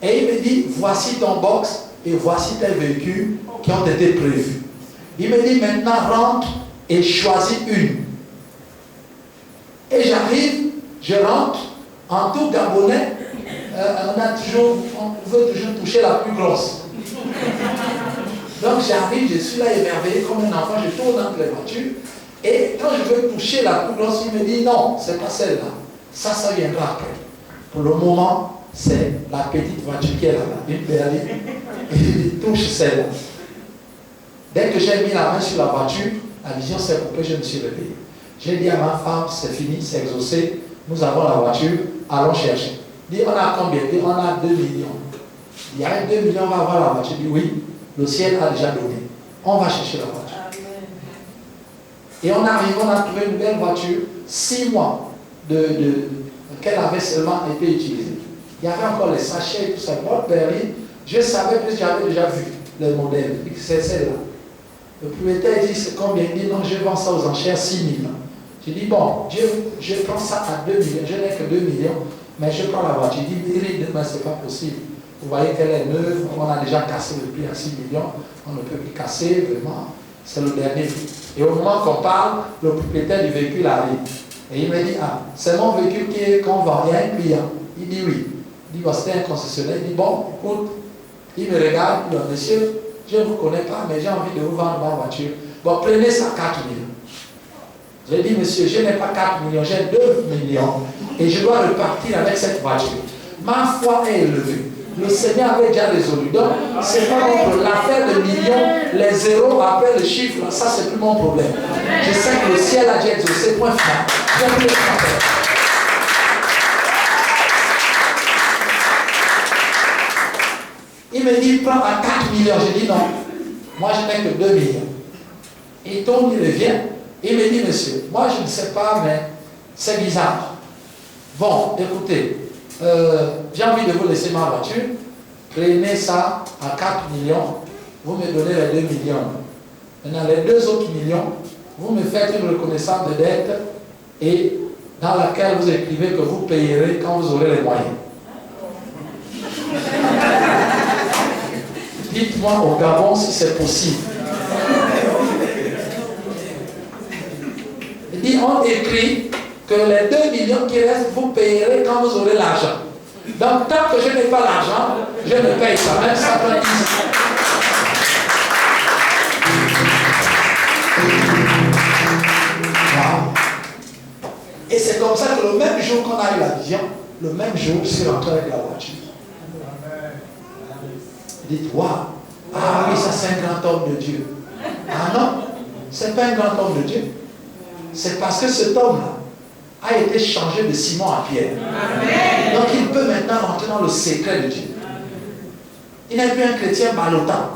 Et il me dit, voici ton box et voici tes véhicules qui ont été prévus. Il me dit, maintenant rentre et choisis une. Et j'arrive, je rentre, en tout Gabonais, on veut toujours toucher la plus grosse. Donc j'arrive, je suis là émerveillé comme un enfant, je tourne entre les voitures. Et quand je veux toucher la plus grosse, il me dit, non, c'est pas celle-là. Ça viendra après. Pour le moment, c'est la petite voiture qui est là-bas, une berline, et il touche celle-là. Dès que j'ai mis la main sur la voiture, la vision s'est coupée, je me suis réveillé. J'ai dit à ma femme, c'est fini, c'est exaucé, nous avons la voiture, allons chercher. Il dit, on a combien? Il dit, on a 2 millions. Il y a 2 millions, on va avoir la voiture. Il dit, oui, le ciel a déjà donné. On va chercher la voiture. Et on arrive, on a trouvé une belle voiture, 6 mois qu'elle avait seulement été utilisée. Il y avait encore les sachets et tout ça. Moi, berline, je savais que j'avais déjà vu le modèle. C'est celle-là. Le propriétaire dit, c'est combien? Il dit, non, je vends ça aux enchères 6 millions. J'ai dit, bon, je prends ça à 2 millions. Je n'ai que 2 millions, mais je prends la voiture. Il dit, demain, ce n'est pas possible. Vous voyez qu'elle est neuve, on a déjà cassé le prix à 6 millions. On ne peut plus casser, vraiment. C'est le dernier prix. Et au moment qu'on parle, le propriétaire du véhicule arrive. Et il me dit, ah, c'est mon véhicule qu'on vend. Il y a un client. Il dit oui. Il dit, bon, c'était un concessionnaire. Il dit, bon, écoute, il me regarde, il dit, monsieur, je ne vous connais pas, mais j'ai envie de vous vendre ma voiture. Bon, prenez ça 4 millions. J'ai dit, monsieur, je n'ai pas 4 millions, j'ai 2 millions. Et je dois repartir avec cette voiture. Ma foi est élevée. Le Seigneur avait déjà résolu. Donc, ce n'est pas mon problème. L'affaire de millions, les zéros après le chiffre, ça, c'est plus mon problème. Je sais que le ciel a déjà exaucé, point final. J'ai plus de problème. Il me dit, prends à 4 millions. J'ai dit non. Moi, je n'ai que 2 millions. Et donc, il revient. Il me dit, monsieur, moi, je ne sais pas, mais c'est bizarre. Bon, écoutez, j'ai envie de vous laisser ma voiture. Prenez ça à 4 millions. Vous me donnez les 2 millions. Maintenant, les 2 autres millions, vous me faites une reconnaissance de dette et dans laquelle vous écrivez que vous payerez quand vous aurez les moyens. Dites-moi au Gabon si c'est possible. m'ont écrit que les 2 millions qui restent, vous payerez quand vous aurez l'argent. Donc, tant que je n'ai pas l'argent, je ne paye pas, même 120 000. Et c'est comme ça que le même jour qu'on a eu la vision, le même jour, je suis rentré avec la voiture. Dites, waouh, ah oui, ça c'est un grand homme de Dieu. Ah non, c'est pas un grand homme de Dieu. C'est parce que cet homme-là a été changé de Simon à Pierre. Amen. Donc il peut maintenant rentrer dans le secret de Dieu. Il n'est plus un chrétien ballottant.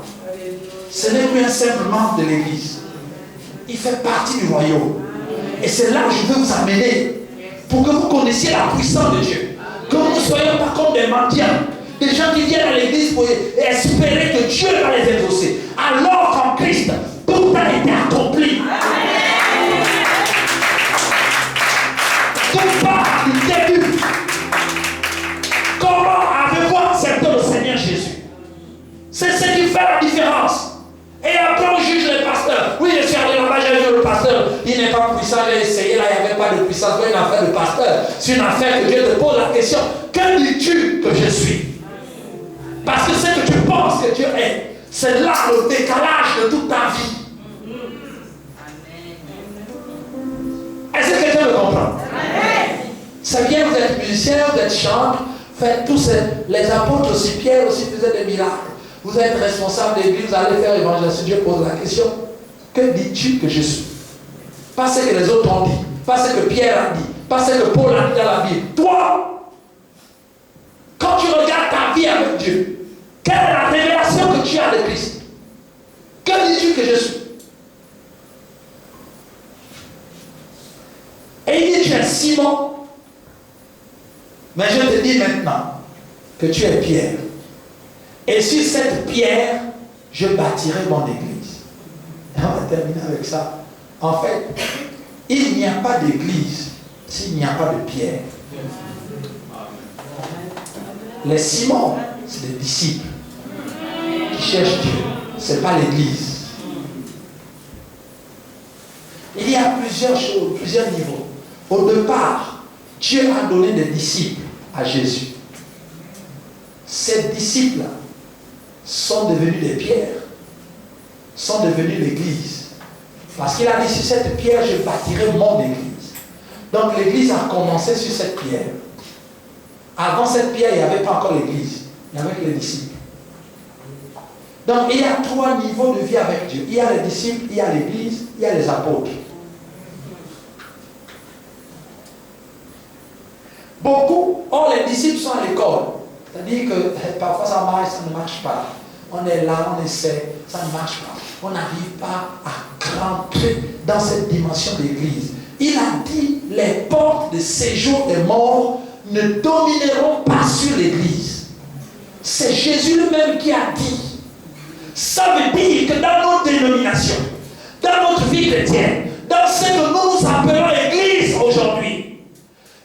Ce n'est plus un simple membre de l'église. Il fait partie du royaume. Et c'est là où je veux vous amener pour que vous connaissiez la puissance de Dieu. Que vous ne soyez pas comme des mendiants, des gens qui viennent à l'église pour espérer que Dieu va les exaucer. Alors qu'en Christ, tout a été accompli. Tout part du début. Comment avez-vous accepté le Seigneur Jésus? C'est ce qui fait la différence. Et après on juge les pasteurs. Oui, je suis allé là-bas, j'ai vu le pasteur. Il n'est pas puissant, j'ai essayé, là, il n'y avait pas de puissance. C'est une affaire de pasteur. C'est une affaire que Dieu te pose la question. Que dis-tu que je suis? Parce que ce que tu penses que Dieu est, c'est là le décalage de toute ta vie. Est-ce que quelqu'un me comprend? Ça vient, vous êtes musicien, vous êtes chanteur, faites tous les apôtres aussi, Pierre aussi faisait des miracles. Vous êtes responsable d'église, vous allez faire évangélisation. Dieu pose la question, que dis-tu que je suis? Pas ce que les autres ont dit, pas ce que Pierre a dit, pas ce que Paul a dit dans la Bible. Toi, quand tu regardes ta vie avec Dieu, quelle est la révélation que tu as de Christ? Que dis-tu que je suis? Et il dit, tu es Simon. Mais je te dis maintenant que tu es Pierre. Et sur cette pierre, je bâtirai mon église. Et on va terminer avec ça. En fait, il n'y a pas d'église s'il n'y a pas de pierre. Les Simons, c'est des disciples qui cherchent Dieu. Ce n'est pas l'église. Il y a plusieurs choses, plusieurs niveaux. Au départ, Dieu a donné des disciples à Jésus. Ces disciples-là sont devenus des pierres, sont devenus l'église. Parce qu'il a dit, sur cette pierre, je bâtirai mon église. Donc l'église a commencé sur cette pierre. Avant cette pierre, il n'y avait pas encore l'église. Il y avait que les disciples. Donc il y a 3 niveaux de vie avec Dieu. Il y a les disciples, il y a l'église, il y a les apôtres. Beaucoup, les disciples sont à l'école. C'est-à-dire que parfois ça marche, ça ne marche pas. On est là, on essaie, ça ne marche pas. On n'arrive pas à rentrer dans cette dimension d'église. Il a dit, les portes de séjour des morts ne domineront pas sur l'église. C'est Jésus lui-même qui a dit. Ça veut dire que dans nos dénominations, dans notre vie chrétienne, dans ce que nous appelons église aujourd'hui,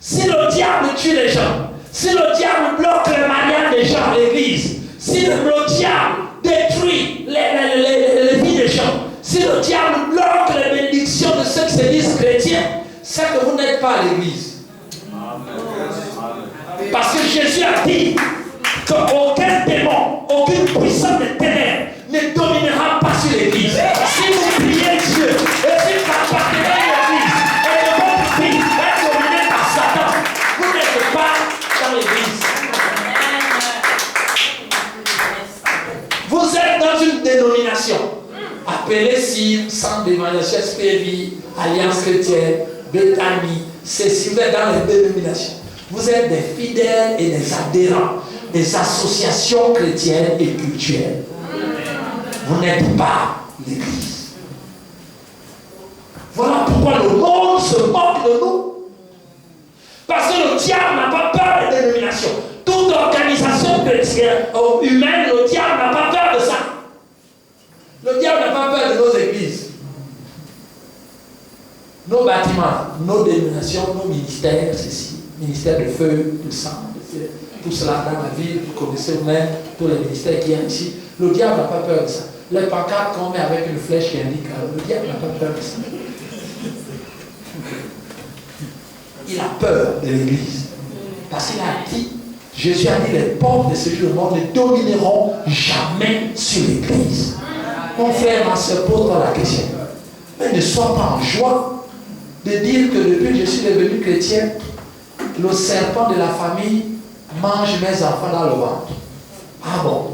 si le diable tue les gens, si le diable bloque les mariages des gens à l'église, si le diable détruit les vies des gens, si le diable bloque les bénédictions de ceux qui se disent chrétiens, c'est que vous n'êtes pas à l'église. Parce que Jésus a dit qu'aucun démon, aucune puissance de ténèbres ne dominera pas sur l'église. Si vous priez Dieu, et si vous appartenez à l'église, et que votre vie est dominée par Satan, vous n'êtes pas dans l'église. Vous êtes dans une dénomination appelée CIM, Centre d'évangélisation SPV, Alliance chrétienne, Bethany, ceci, vous êtes dans les dénominations. Vous êtes des fidèles et des adhérents des associations chrétiennes et culturelles. Vous n'êtes pas l'église. Voilà pourquoi le monde se moque de nous. Parce que le diable n'a pas peur des dénominations. Toute organisation chrétienne ou humaine, le diable n'a pas peur de ça. Le diable n'a pas peur de nos églises. Nos bâtiments, nos dénominations, nos ministères, ceci, ministère de feu, de sang, tout cela dans la ville, vous connaissez vous-même tous les ministères qu'il y a ici. Le diable n'a pas peur de ça. Les pancartes qu'on met avec une flèche qui indique, le diable n'a pas peur de ça. il a peur de l'église. Parce qu'il a dit, Jésus a dit, les portes de ce monde ne domineront jamais sur l'église. Mon frère, ma soeur, pose-toi la question. Mais ne sois pas en joie de dire que depuis que je suis devenu chrétien, le serpent de la famille mange mes enfants dans le ventre. Ah bon?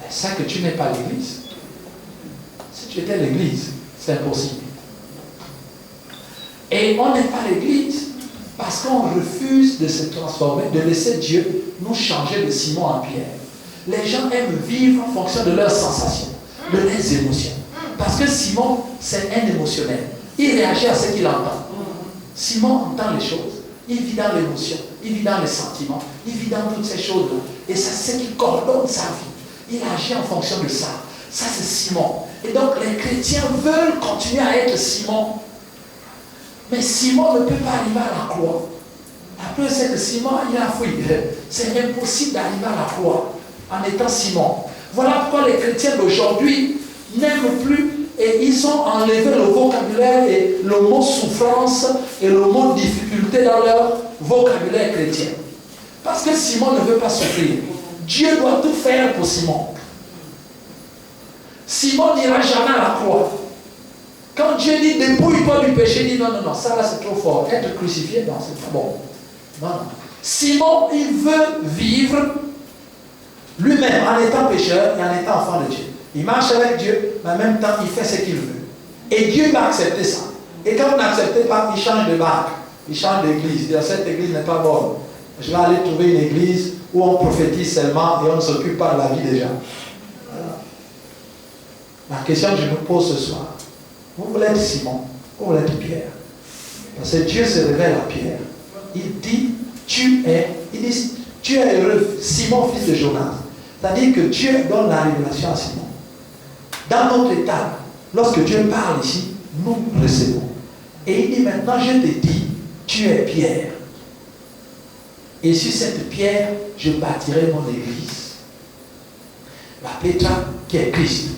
C'est ça que tu n'es pas l'église. Si tu étais l'église, c'est impossible. Et on n'est pas l'église parce qu'on refuse de se transformer, de laisser Dieu nous changer de ciment en pierre. Les gens aiment vivre en fonction de leurs sensations, de leurs émotions. Parce que Simon, c'est un émotionnel. Il réagit à ce qu'il entend. Simon entend les choses. Il vit dans l'émotion, il vit dans les sentiments, il vit dans toutes ces choses-là. Et c'est ce qui coordonne sa vie. Il agit en fonction de ça. Ça, c'est Simon. Et donc, les chrétiens veulent continuer à être Simon. Mais Simon ne peut pas arriver à la croix. La preuve, c'est que Simon, il a fui. C'est impossible d'arriver à la croix en étant Simon. Voilà pourquoi les chrétiens d'aujourd'hui n'aiment plus et ils ont enlevé le vocabulaire et le mot souffrance et le mot difficulté dans leur vocabulaire chrétien. Parce que Simon ne veut pas souffrir. Dieu doit tout faire pour Simon. Simon n'ira jamais à la croix. Quand Dieu dit dépouille-toi du péché, il dit non, ça là c'est trop fort. Être crucifié, non, c'est pas bon. Non. Simon, il veut vivre lui-même en étant pécheur et en étant enfant de Dieu. Il marche avec Dieu, mais en même temps, il fait ce qu'il veut. Et Dieu va accepter ça. Et quand vous n'acceptez pas, il change de barque, il change d'église. Il dit, cette église n'est pas bonne. Je vais aller trouver une église où on prophétise seulement et on ne s'occupe pas de la vie des gens. Voilà. La question que je me pose ce soir, vous voulez être Simon, vous voulez être Pierre. Parce que Dieu se révèle à Pierre. Il dit, tu es heureux, Simon, fils de Jonas. C'est-à-dire que Dieu donne la révélation à Simon. Dans notre état, lorsque Dieu parle ici, nous recevons. Et il dit maintenant, je te dis, tu es Pierre. Et sur cette pierre, je bâtirai mon église. La Pétra qui est Christ.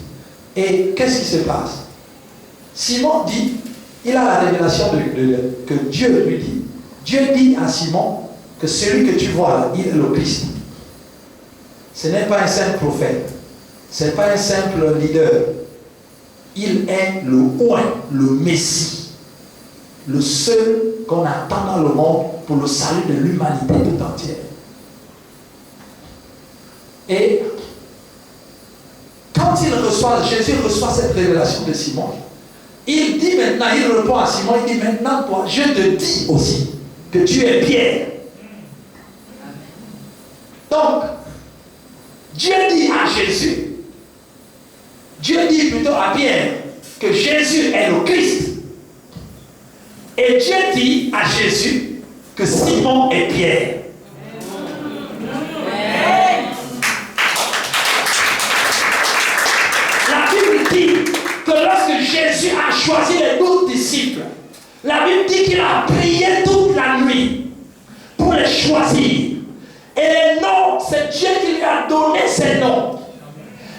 Et qu'est-ce qui se passe? Simon dit, il a la révélation que Dieu lui dit. Dieu dit à Simon que celui que tu vois là, il est le Christ. Ce n'est pas un simple prophète. Ce n'est pas un simple leader. Il est le oint, le Messie. Le seul qu'on attend dans le monde pour le salut de l'humanité tout entière. Et quand Jésus reçoit cette révélation de Simon, il dit maintenant, il répond à Simon, il dit maintenant toi, je te dis aussi que tu es Pierre. Donc, Dieu dit à Jésus, Dieu dit plutôt à Pierre que Jésus est le Christ. Et Dieu dit à Jésus que Simon est Pierre. La Bible dit que lorsque Jésus a choisi les 12 disciples, la Bible dit qu'il a prié toute la nuit pour les choisir. Et les noms, c'est Dieu qui lui a donné ces noms.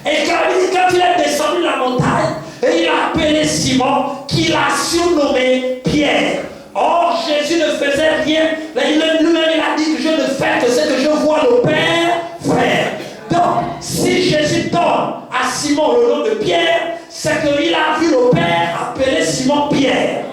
Et quand il est descendu la montagne, et il a appelé Simon, qu'il a surnommé Pierre. Or, Jésus ne faisait rien. Lui-même, il a dit que je ne fais que ce que je vois le Père faire. Donc, si Jésus donne à Simon le nom de Pierre, c'est qu'il a vu le Père appeler Simon Pierre.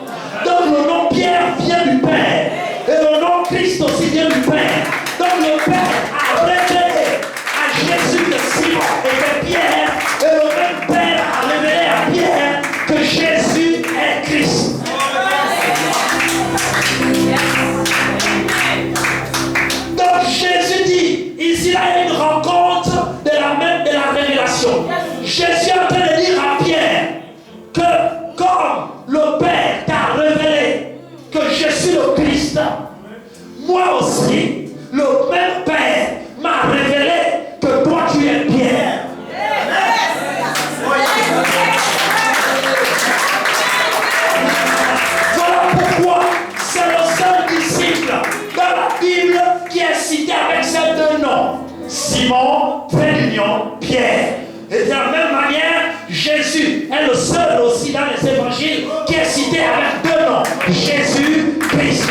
Donc, le nom Pierre vient du Père. Et le nom Christ aussi vient du Père. Donc, le Père a révélé à Jésus que Simon était Pierre. Et le même Père a révélé à Pierre que Jésus est Christ. Donc Jésus dit, ici là il y a une rencontre de la révélation. Jésus est en train de dire à Pierre que comme le Père t'a révélé que je suis le Christ, moi aussi, le même Père m'a révélé que toi tu es Pierre. Voilà pourquoi c'est le seul disciple dans la Bible qui est cité avec ces deux noms. Simon, trait d'union, Pierre. Et de la même manière, Jésus est le seul aussi dans les évangiles qui est cité avec deux noms. Jésus, Christ.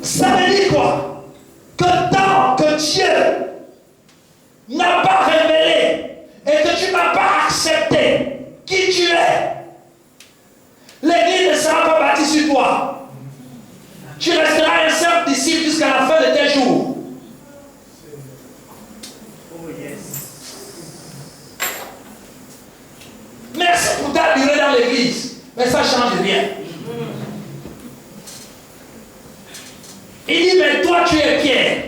Ça veut dire quoi? Que tant que Dieu n'a pas révélé et que tu n'as pas accepté qui tu es, l'église ne sera pas bâtie sur toi. Tu resteras un simple disciple jusqu'à la fin de tes jours. Merci pour ta durée dans l'église, mais ça ne change rien. Il dit, mais toi tu es Pierre.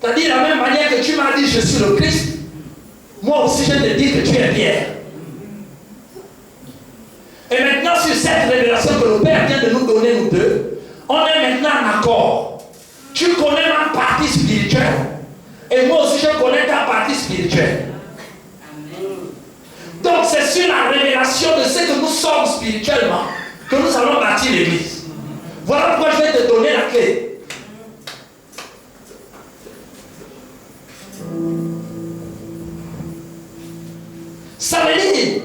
C'est-à-dire de la même manière que tu m'as dit je suis le Christ, moi aussi je te dis que tu es Pierre. Et maintenant sur cette révélation que le Père vient de nous donner, nous deux, on est maintenant en accord. Tu connais ma partie spirituelle et moi aussi je connais ta partie spirituelle. Donc c'est sur la révélation de ce que nous sommes spirituellement que nous allons bâtir l'église. Voilà pourquoi je vais te donner la clé. Ça veut dire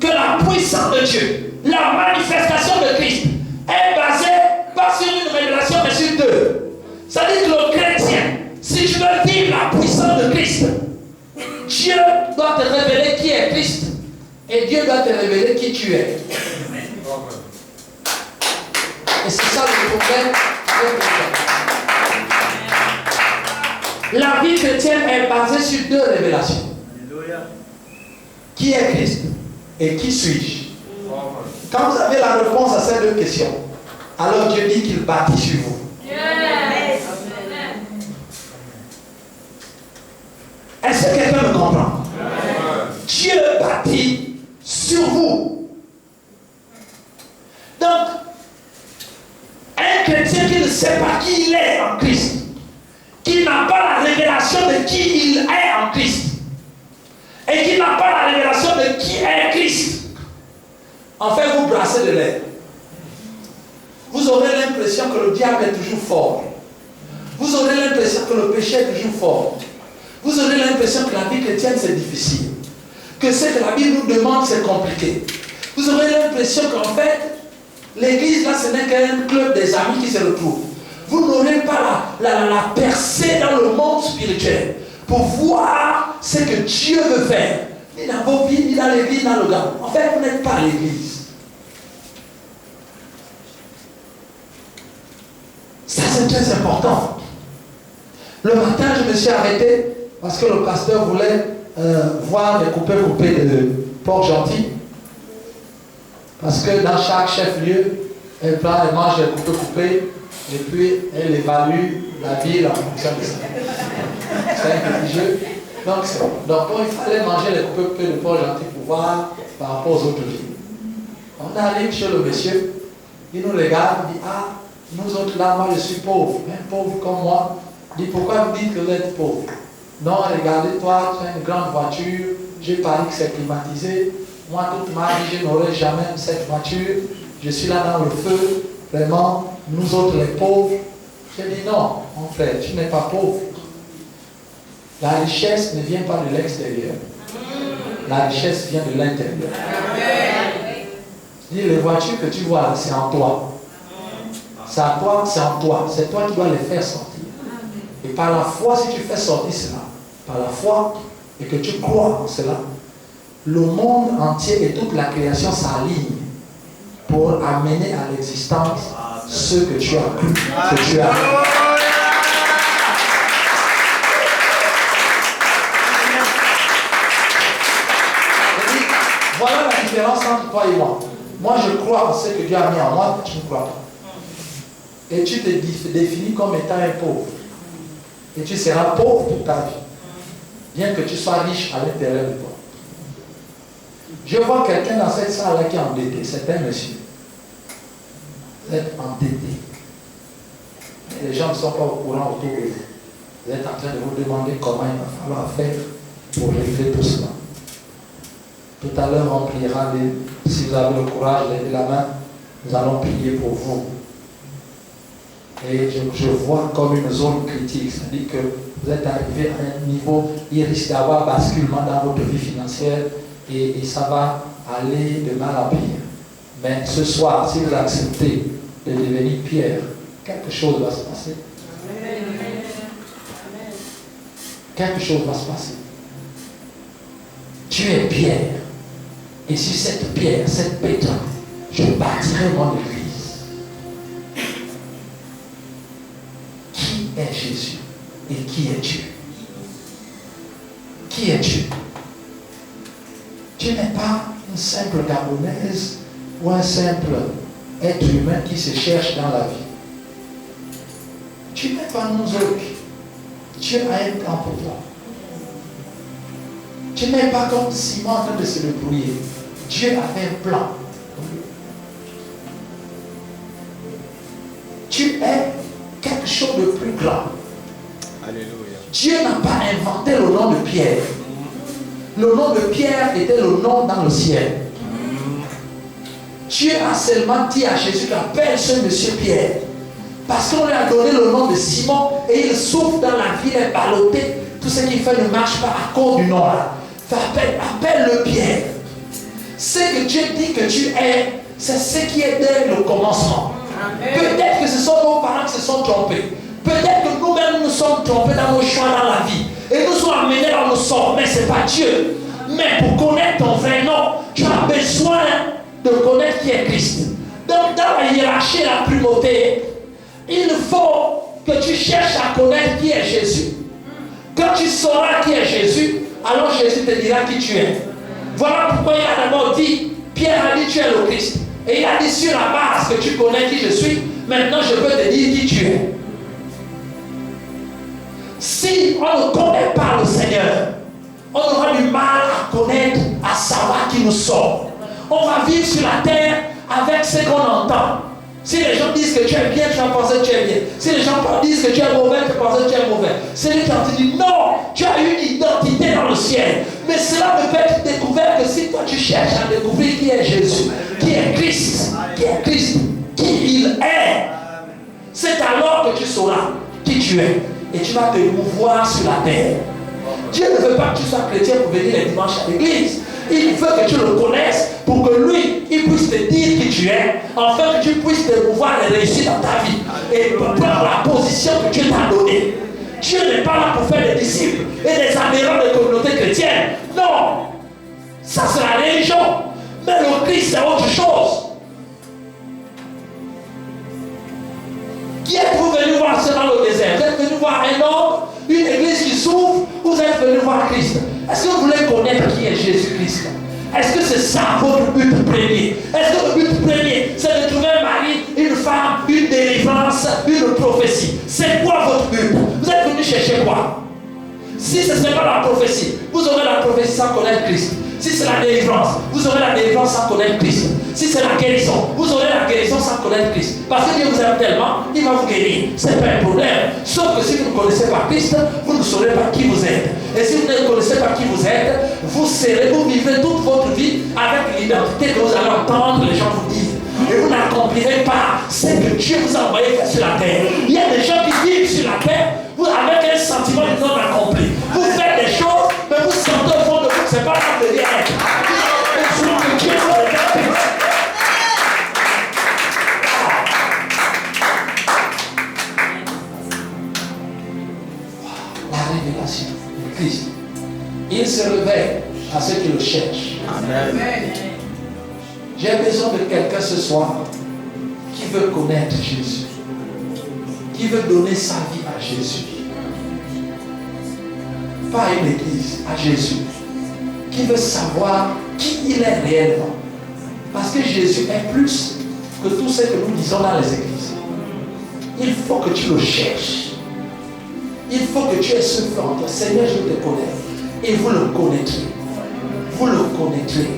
que la puissance de Dieu, la manifestation de Christ est basée pas sur une révélation mais sur deux. Ça veut dire que le chrétien, si tu veux vivre la puissance de Christ, Dieu doit te révéler qui est Christ et Dieu doit te révéler qui tu es. Et c'est ça le problème avec le chrétien. La vie chrétienne est basée sur deux révélations. Qui est Christ et qui suis-je? Quand vous avez la réponse à ces deux questions, alors Dieu dit qu'il bâtit sur vous. Est-ce que quelqu'un me comprend? Dieu bâtit sur vous. Donc, un chrétien qui ne sait pas qui il est en Christ, qui n'a pas la révélation de qui il est en Christ, et qui n'a pas la révélation de qui est Christ, en fait, vous brassez de l'air. Vous aurez l'impression que le diable est toujours fort. Vous aurez l'impression que le péché est toujours fort. Vous aurez l'impression que la vie chrétienne c'est difficile. Que ce que la Bible nous demande c'est compliqué. Vous aurez l'impression qu'en fait, l'église là ce n'est qu'un club des amis qui se retrouvent. Vous n'aurez pas la percée dans le monde spirituel pour voir ce que Dieu veut faire. Ni dans vos vies, ni dans l'église, ni dans le gars. En fait, vous n'êtes pas l'église. Ça, c'est très important. Le matin, je me suis arrêté parce que le pasteur voulait voir les coupés de Port-Gentil. Parce que dans chaque chef-lieu, elle prend, elle mange les coupés et puis elle évalue la ville en fonction de ça. C'est un petit jeu. Donc, il fallait manger les coupés de Port-Gentil pour voir par rapport aux autres villes. On arrive chez le monsieur, il nous regarde, il dit, ah, nous autres là, moi je suis pauvre, un pauvre comme moi. Il dit, pourquoi vous dites que vous êtes pauvre? Non, regardez, toi, tu as une grande voiture, j'ai parié que c'est climatisé. Moi, toute ma vie, je n'aurai jamais cette voiture. Je suis là dans le feu. Vraiment, nous autres les pauvres. J'ai dit, non, mon frère, tu n'es pas pauvre. La richesse ne vient pas de l'extérieur. La richesse vient de l'intérieur. Je dis, les voitures que tu vois là, c'est en toi. C'est à toi, c'est en toi. C'est toi qui dois les faire sortir. Et par la foi, si tu fais sortir cela, par la foi, et que tu crois en cela, le monde entier et toute la création s'aligne pour amener à l'existence ce que tu as cru, que tu as. Voilà la différence entre toi et moi. Moi, je crois en ce que Dieu a mis en moi, tu ne crois pas. Et tu te définis comme étant un pauvre. Et tu seras pauvre toute ta vie. Bien que tu sois riche à l'intérieur de toi. Je vois quelqu'un dans cette salle-là qui est endetté. C'est un monsieur. Vous êtes endetté. Et les gens ne sont pas au courant autour de vous. Vous êtes en train de vous demander comment il va falloir faire pour régler tout cela. Tout à l'heure, on priera. Si vous avez le courage de lever la main, nous allons prier pour vous. Et je vois comme une zone critique. C'est-à-dire que vous êtes arrivé à un niveau, il risque d'avoir basculement dans votre vie financière et ça va aller de mal en pire. Mais ce soir, si vous acceptez de devenir Pierre, quelque chose va se passer. Quelque chose va se passer. Tu es pierre. Et sur cette pierre, cette pétre, je bâtirai mon église. Qui est Jésus et qui est Dieu? Qui est Dieu? Tu n'es pas une simple Gabonaise ou un simple être humain qui se cherche dans la vie. Tu n'es pas nous autres. Dieu a un plan pour toi. Tu n'es pas comme Simon en train de se débrouiller. Dieu avait un plan. Tu es quelque chose de plus grand. Alléluia. Dieu n'a pas inventé le nom de Pierre. Le nom de Pierre était le nom dans le ciel. Dieu a seulement dit à Jésus qu'appelle ce monsieur Pierre. Parce qu'on lui a donné le nom de Simon et il souffre dans la vie, il est ballotté. Tout ce qu'il fait ne marche pas à cause du nom là. Appelle-le Pierre. Ce que Dieu dit que tu es, c'est ce qui est dès le commencement. Peut-être que ce sont nos parents qui se sont trompés. Peut-être que nous-mêmes nous sommes trompés dans nos choix dans la vie. Et nous sommes amenés dans nos sorts. Mais ce n'est pas Dieu. Mais pour connaître ton vrai nom, tu as besoin de connaître qui est Christ. Donc dans la hiérarchie et la primauté, il faut que tu cherches à connaître qui est Jésus. Quand tu sauras qui est Jésus, alors Jésus te dira qui tu es. Voilà pourquoi il a d'abord dit, Pierre a dit tu es le Christ. Et il a dit sur la base que tu connais qui je suis, maintenant je peux te dire qui tu es. Si on ne connaît pas le Seigneur, on aura du mal à connaître, à savoir qui nous sommes. On va vivre sur la terre avec ce qu'on entend. Si les gens disent que tu es bien, tu vas penser que tu es bien. Si les gens disent que tu es mauvais, tu vas penser que tu es mauvais. C'est lui qui te dit non, tu as une identité dans le ciel. Mais cela ne peut être découvert que si toi tu cherches à découvrir qui est Jésus, qui est Christ, qui il est. C'est alors que tu sauras qui tu es. Et tu vas te mouvoir sur la terre. Dieu ne veut pas que tu sois chrétien pour venir les dimanches à l'église. Il veut que tu le connaisses pour que lui, il puisse te dire qui tu es, afin que tu puisses te mouvoir et réussir dans ta vie. Et prendre la position que Dieu t'a donnée. Dieu n'est pas là pour faire des disciples et des adhérents de communautés chrétiennes. Non. Ça c'est la religion. Mais le Christ c'est autre chose. Qui êtes-vous venu voir ça dans le désert? Vous êtes venu voir un homme, une église qui s'ouvre, ou vous êtes venu voir Christ? Est-ce que vous voulez connaître qui est Jésus-Christ? Est-ce que c'est ça votre but premier? Est-ce que le but premier, c'est de trouver un mari, une femme, une délivrance, une prophétie? C'est quoi votre but? Vous êtes venu chercher quoi? Si ce n'est pas la prophétie, vous aurez la prophétie sans connaître Christ. Si c'est la délivrance, vous aurez la délivrance sans connaître Christ. Si c'est la guérison, vous aurez la guérison sans connaître Christ. Parce que Dieu vous aime tellement, il va vous guérir. Ce n'est pas un problème. Sauf que si vous ne connaissez pas Christ, vous ne saurez pas qui vous êtes. Et si vous ne connaissez pas qui vous êtes, vous vivrez toute votre vie avec l'identité que vous allez entendre les gens vous dire. Et vous n'accomplirez pas ce que Dieu vous a envoyé faire sur la terre. Il y a des gens qui vivent sur la terre avec un sentiment de non accompli. Vous faites des choses, mais vous sentez au fond de vous que ce n'est pas là que vous devez être. Et selon que Dieu vous a fait. La révélation de Christ. Il se révèle à ceux qui le cherchent. Amen. J'ai besoin de quelqu'un ce soir qui veut connaître Jésus, qui veut donner sa vie à Jésus. Pas à une église, à Jésus. Qui veut savoir qui il est réellement. Parce que Jésus est plus que tout ce que nous disons dans les églises. Il faut que tu le cherches. Il faut que tu aies ce plan. Seigneur, je te connais. Et vous le connaîtrez. Vous le connaîtrez.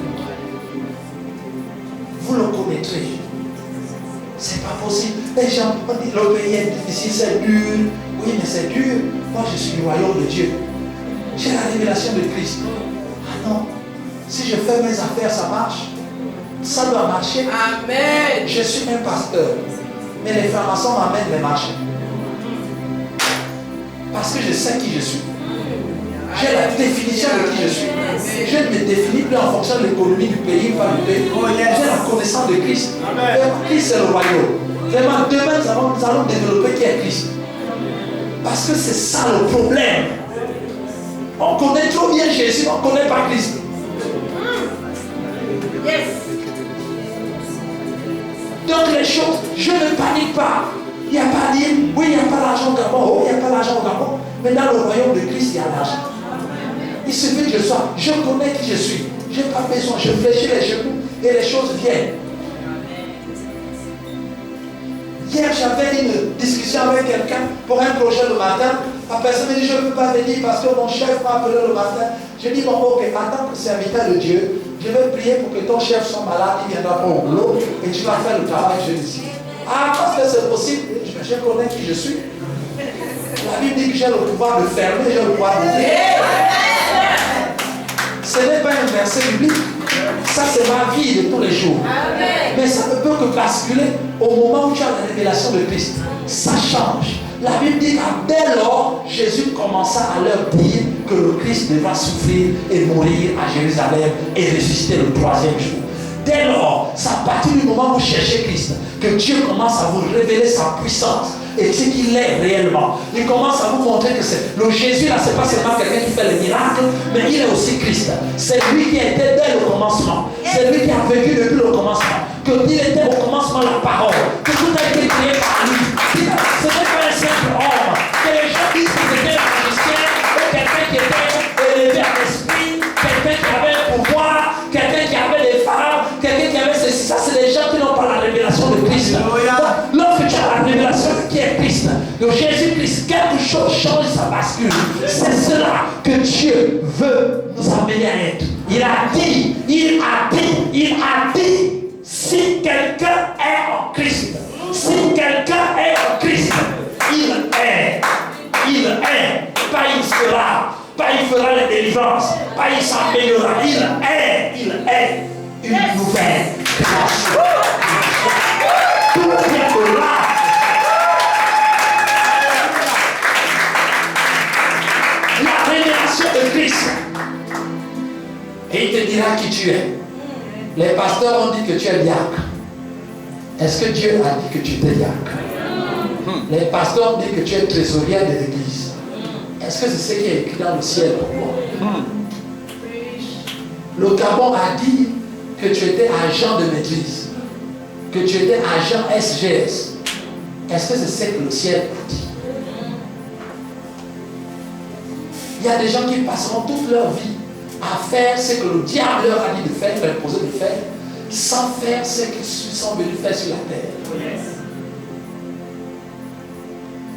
Vous le connaîtrez. C'est pas possible. Les gens ont dit le pays est difficile, c'est dur. Oui, mais c'est dur. Moi, je suis le royaume de Dieu. J'ai la révélation de Christ. Ah non. Si je fais mes affaires, ça marche. Ça doit marcher. Amen. Je suis un pasteur. Mais les francs-maçons m'amènent les marchés. Parce que je sais qui je suis. J'ai la définition de qui je suis. Je ne me définis plus en fonction de l'économie du pays, pas du pays. J'ai la connaissance de Christ. Et Christ c'est le royaume. Vraiment, demain, nous allons développer qui est Christ. Parce que c'est ça le problème. On connaît trop bien Jésus, on ne connaît pas Christ. Yes. Donc les choses, je ne panique pas. Il n'y a pas à dire, oui, il n'y a pas l'argent au Gabon, oh, il n'y a pas l'argent au Gabon. Mais dans le royaume de Christ, il y a l'argent. Il suffit que je connais qui je suis. Je n'ai pas besoin, je fléchis les genoux et les choses viennent. Hier, j'avais une discussion avec quelqu'un pour un projet le matin. La personne me dit, je ne peux pas venir parce que mon chef m'a appelé le matin. Je dis, bon, ok, en tant que serviteur de Dieu, je vais prier pour que ton chef soit malade, il viendra pour au boulot et tu vas faire le travail que je dis. Ah, parce que c'est possible, je connais qui je suis. La Bible dit que j'ai le pouvoir de fermer, j'ai le pouvoir d'ouvrir. Ce n'est pas un verset biblique. Ça, c'est ma vie de tous les jours. Mais ça ne peut que basculer au moment où tu as la révélation de Christ. Ça change. La Bible dit que dès lors, Jésus commença à leur dire que le Christ devra souffrir et mourir à Jérusalem et ressusciter le troisième jour. Dès lors, c'est à partir du moment où vous cherchez Christ que Dieu commence à vous révéler sa puissance et ce qu'il est réellement. Il commence à vous montrer que c'est le Jésus là, c'est pas seulement quelqu'un qui fait les miracles, mais il est aussi Christ. C'est lui qui était dès le commencement. C'est lui qui a vécu depuis le commencement. Que il était au commencement la parole. Que tout a été créé par lui. Ce n'est pas un simple homme. Que les gens disent que c'était un magicien ou quelqu'un qui était élevé à l'esprit, quelqu'un qui avait un pouvoir, quelqu'un qui avait des femmes, quelqu'un qui avait ceci. Ça, c'est des gens qui n'ont pas la révélation de Christ. Donc, lorsque tu as la révélation qui est Christ, de Jésus-Christ, quelque chose change, ça bascule. C'est cela que Dieu veut nous amener à être. Il a dit, si quelqu'un est en Christ, si quelqu'un est en Christ, il est, pas il sera, pas il fera les délivrances, pas il s'améliorera, il est une nouvelle création. Tout vient de là. La révélation de Christ. Et il te dira qui tu es. Les pasteurs ont dit que tu es diacre. Est-ce que Dieu a dit que tu étais diacre? Les pasteurs ont dit que tu es trésorière de l'église. Est-ce que c'est ce qui est écrit dans le ciel pour moi? Le Gabon a dit que tu étais agent de maîtrise, que tu étais agent SGS. Est-ce que c'est ce que le ciel a dit? Il y a des gens qui passeront toute leur vie à faire ce que le diable leur a dit de faire, imposé de faire, sans faire ce qu'ils sont venus faire sur la terre.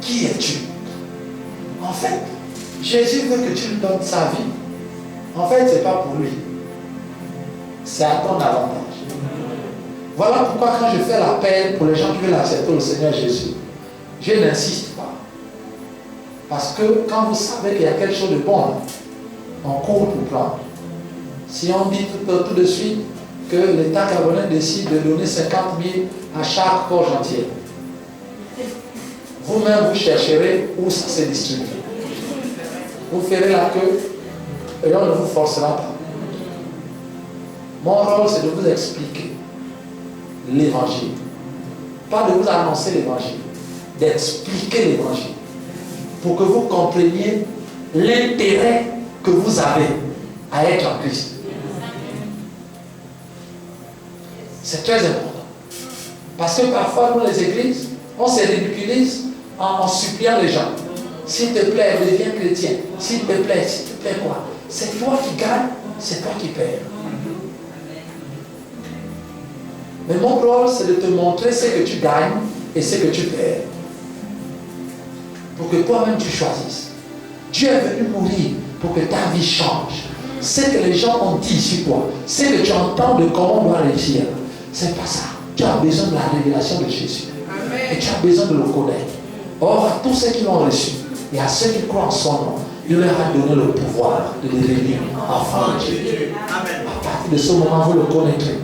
Qui es-tu? En fait, Jésus veut que tu lui donnes sa vie. En fait, ce n'est pas pour lui. C'est à ton avantage. Voilà pourquoi quand je fais l'appel pour les gens qui veulent accepter le Seigneur Jésus, je n'insiste pas. Parce que quand vous savez qu'il y a quelque chose de bon, on court pour prendre. Si on dit tout de suite que l'État gabonais décide de donner 50 000 à chaque corps entier, vous-même vous chercherez où ça se distribue. Vous ferez la queue et on ne vous forcera pas. Mon rôle, c'est de vous expliquer l'évangile. Pas de vous annoncer l'évangile, d'expliquer l'évangile. Pour que vous compreniez l'intérêt que vous avez à être en Christ. C'est très important. Parce que parfois, nous, les églises, on se ridiculise en suppliant les gens. S'il te plaît, deviens chrétien. S'il te plaît quoi? C'est toi qui gagnes, c'est toi qui perds. Mais mon rôle, c'est de te montrer ce que tu gagnes et ce que tu perds. Pour que toi-même tu choisisses. Dieu est venu mourir pour que ta vie change. Ce que les gens ont dit sur toi, ce que tu entends de comment on doit réussir, c'est pas ça. Tu as besoin de la révélation de Jésus. Amen. Et tu as besoin de le connaître. Or, à tous ceux qui l'ont reçu, et à ceux qui croient en son nom, il leur a donné le pouvoir de les réunir enfants de Dieu. À partir de ce moment, vous le connaîtrez.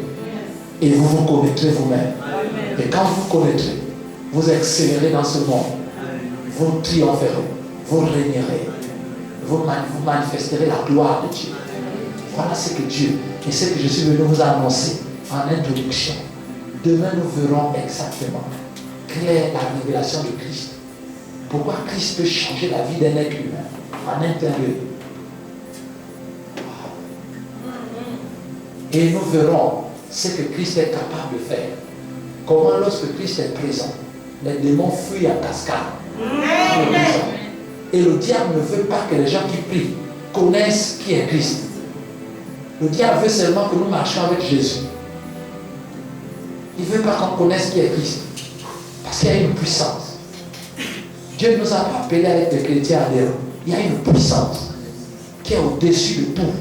Et vous vous connaîtrez vous-même. Et quand vous vous connaîtrez, vous accélérez dans ce monde. Vous triompherez, vous régnerez, vous manifesterez la gloire de Dieu. Voilà ce que Dieu et ce que je suis venu vous annoncer en introduction. Demain, nous verrons exactement clair la révélation de Christ. Pourquoi Christ peut changer la vie d'un être humain en un temps lieu. Et nous verrons ce que Christ est capable de faire. Comment lorsque Christ est présent, les démons fuient en cascade. Et le diable ne veut pas que les gens qui prient connaissent qui est Christ. Le diable veut seulement que nous marchions avec Jésus. Il ne veut pas qu'on connaisse qui est Christ. Parce qu'il y a une puissance. Dieu ne nous a pas appelés à être des chrétiens adhérents. Il y a une puissance qui est au-dessus de tout.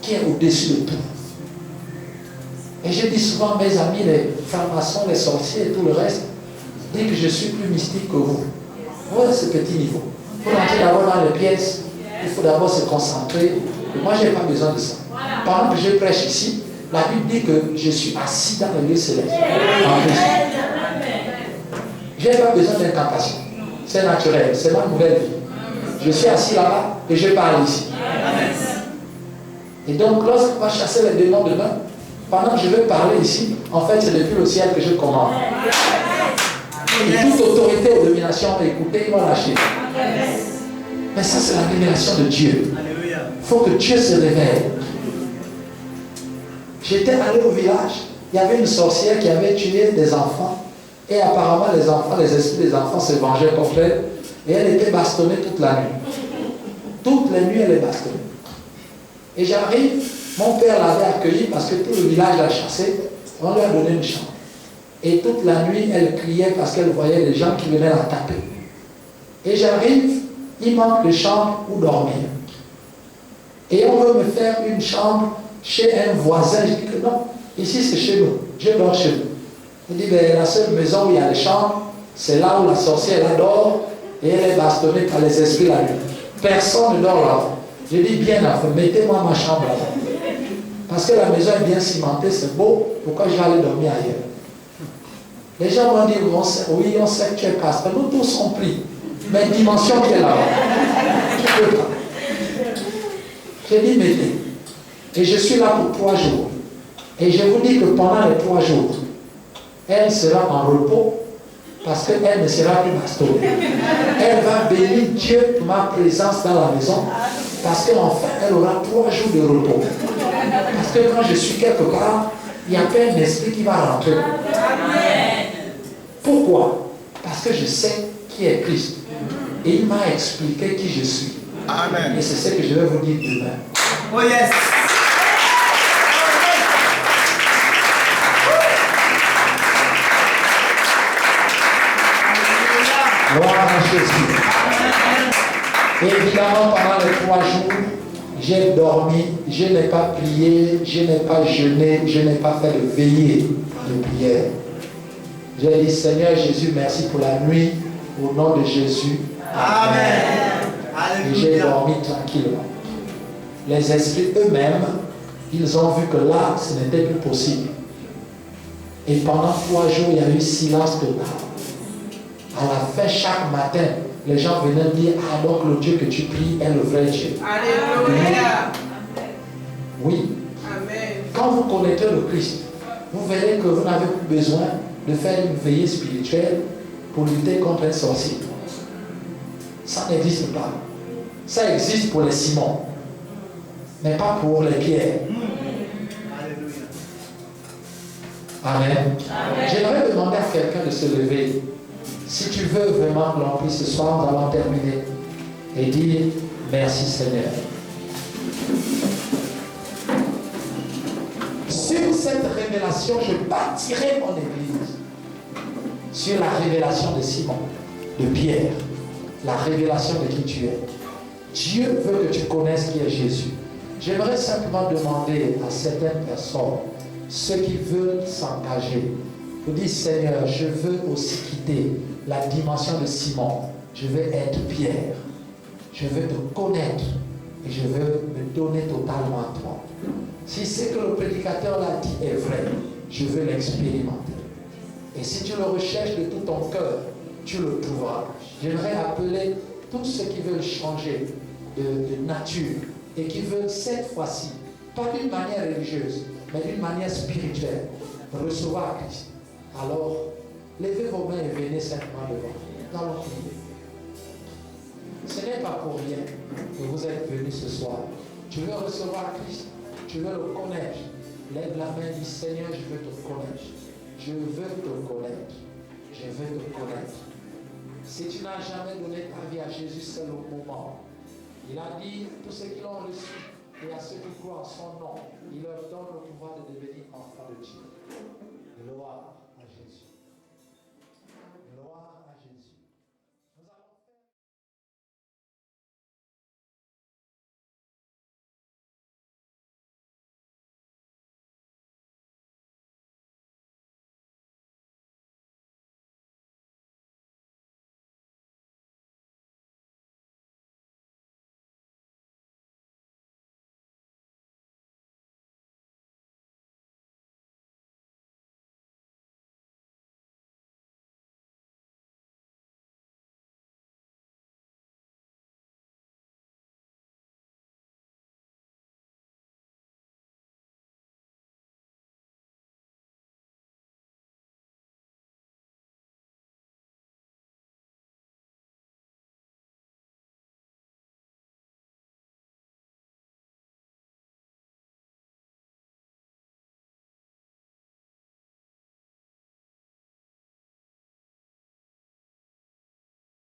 Qui est au-dessus de tout. Et je dis souvent, mes amis, les francs-maçons, les sorciers et tout le reste, disent que je suis plus mystique que vous. Voilà ce petit niveau. Pour entrer d'abord dans les pièces, il faut d'abord se concentrer. Moi, je n'ai pas besoin de ça. Pendant que je prêche ici, la Bible dit que je suis assis dans le lieu céleste. En Christ. Je n'ai pas besoin d'incantation. C'est naturel, c'est ma nouvelle vie. Je suis assis là-bas et je parle ici. Et donc, lorsqu'on va chasser les démons demain, pendant que je vais parler ici, en fait, c'est depuis le ciel que je commande. Et toute autorité ou domination, écoutez, ils vont lâcher. Mais ça, c'est la révélation de Dieu. Il faut que Dieu se révèle. J'étais allé au village, il y avait une sorcière qui avait tué des enfants. Et apparemment, les enfants, les esprits des enfants se vengeaient contre elle. Et elle était bastonnée toute la nuit. Toutes les nuits, elle est bastonnée. Et j'arrive, mon père l'avait accueillie parce que tout le village l'a chassée. On lui a donné une chambre. Et toute la nuit, elle criait parce qu'elle voyait les gens qui venaient la taper. Et j'arrive, il manque de chambre où dormir. Et on veut me faire une chambre chez un voisin. Je dis que non, ici c'est chez nous. Je dors chez nous. Il dit, ben, la seule maison où il y a les chambres, c'est là où la sorcière dort et elle est bastonnée par les esprits la nuit. Personne ne dort là. Je dis, bien, mettez-moi ma chambre là-bas. Parce que la maison est bien cimentée, c'est beau. Pourquoi je vais aller dormir ailleurs? Les gens vont dire, oui, on sait que tu es pasteur. Nous tous on prie. Mais dimension qui est là-bas. Tu peux pas. J'ai dit, mettez. Et je suis là pour 3 jours. Et je vous dis que pendant les 3 jours, elle sera en repos parce qu'elle ne sera plus bastonnée. Elle va bénir Dieu pour ma présence dans la maison parce qu'enfin, elle aura 3 jours de repos. Parce que quand je suis quelque part, il n'y a pas un esprit qui va rentrer. Pourquoi? Parce que je sais qui est Christ. Et il m'a expliqué qui je suis. Amen. Et c'est ce que je vais vous dire demain. Oh yes. Gloire à Jésus. Et évidemment, pendant les 3 jours, j'ai dormi, je n'ai pas prié, je n'ai pas jeûné, je n'ai pas fait de veillée de prière. J'ai dit, Seigneur Jésus, merci pour la nuit, au nom de Jésus. Amen. Et j'ai dormi tranquillement. Les esprits eux-mêmes, ils ont vu que là, ce n'était plus possible. Et pendant 3 jours, il y a eu silence total. À la fin, chaque matin, les gens venaient dire, ah donc le Dieu que tu pries est le vrai Dieu. Alléluia. Oui. Amen. Quand vous connaîtrez le Christ, vous verrez que vous n'avez plus besoin de faire une veillée spirituelle pour lutter contre un sorcier. Ça n'existe pas. Ça existe pour les Simons, mais pas pour les Pierres. Amen. Amen. J'aimerais demander à quelqu'un de se lever. Si tu veux vraiment que l'on puisse ce soir, nous allons terminer et dire merci Seigneur. Sur cette révélation, je bâtirai mon église. Sur la révélation de Simon, de Pierre, la révélation de qui tu es. Dieu veut que tu connaisses qui est Jésus. J'aimerais simplement demander à certaines personnes, ceux qui veulent s'engager, vous dites Seigneur, je veux aussi quitter la dimension de Simon. Je veux être Pierre. Je veux te connaître et je veux me donner totalement à toi. Si ce que le prédicateur l'a dit est vrai, je veux l'expérimenter. Et si tu le recherches de tout ton cœur, tu le trouveras. J'aimerais appeler tous ceux qui veulent changer de nature et qui veulent cette fois-ci, pas d'une manière religieuse, mais d'une manière spirituelle, recevoir Christ. Alors, Levez vos mains et venez simplement devant. Nous allons prier. Ce n'est pas pour rien que vous êtes venus ce soir. Tu veux recevoir Christ, tu veux le connaître. Lève la main et dis Seigneur, je veux te connaître. Je veux te connaître. Je veux te connaître. Si tu n'as jamais donné ta vie à Jésus, c'est le moment. Il a dit, tous ceux qui l'ont reçu, et à ceux qui croient en son nom, il leur donne le pouvoir de devenir enfants de Dieu. Gloire.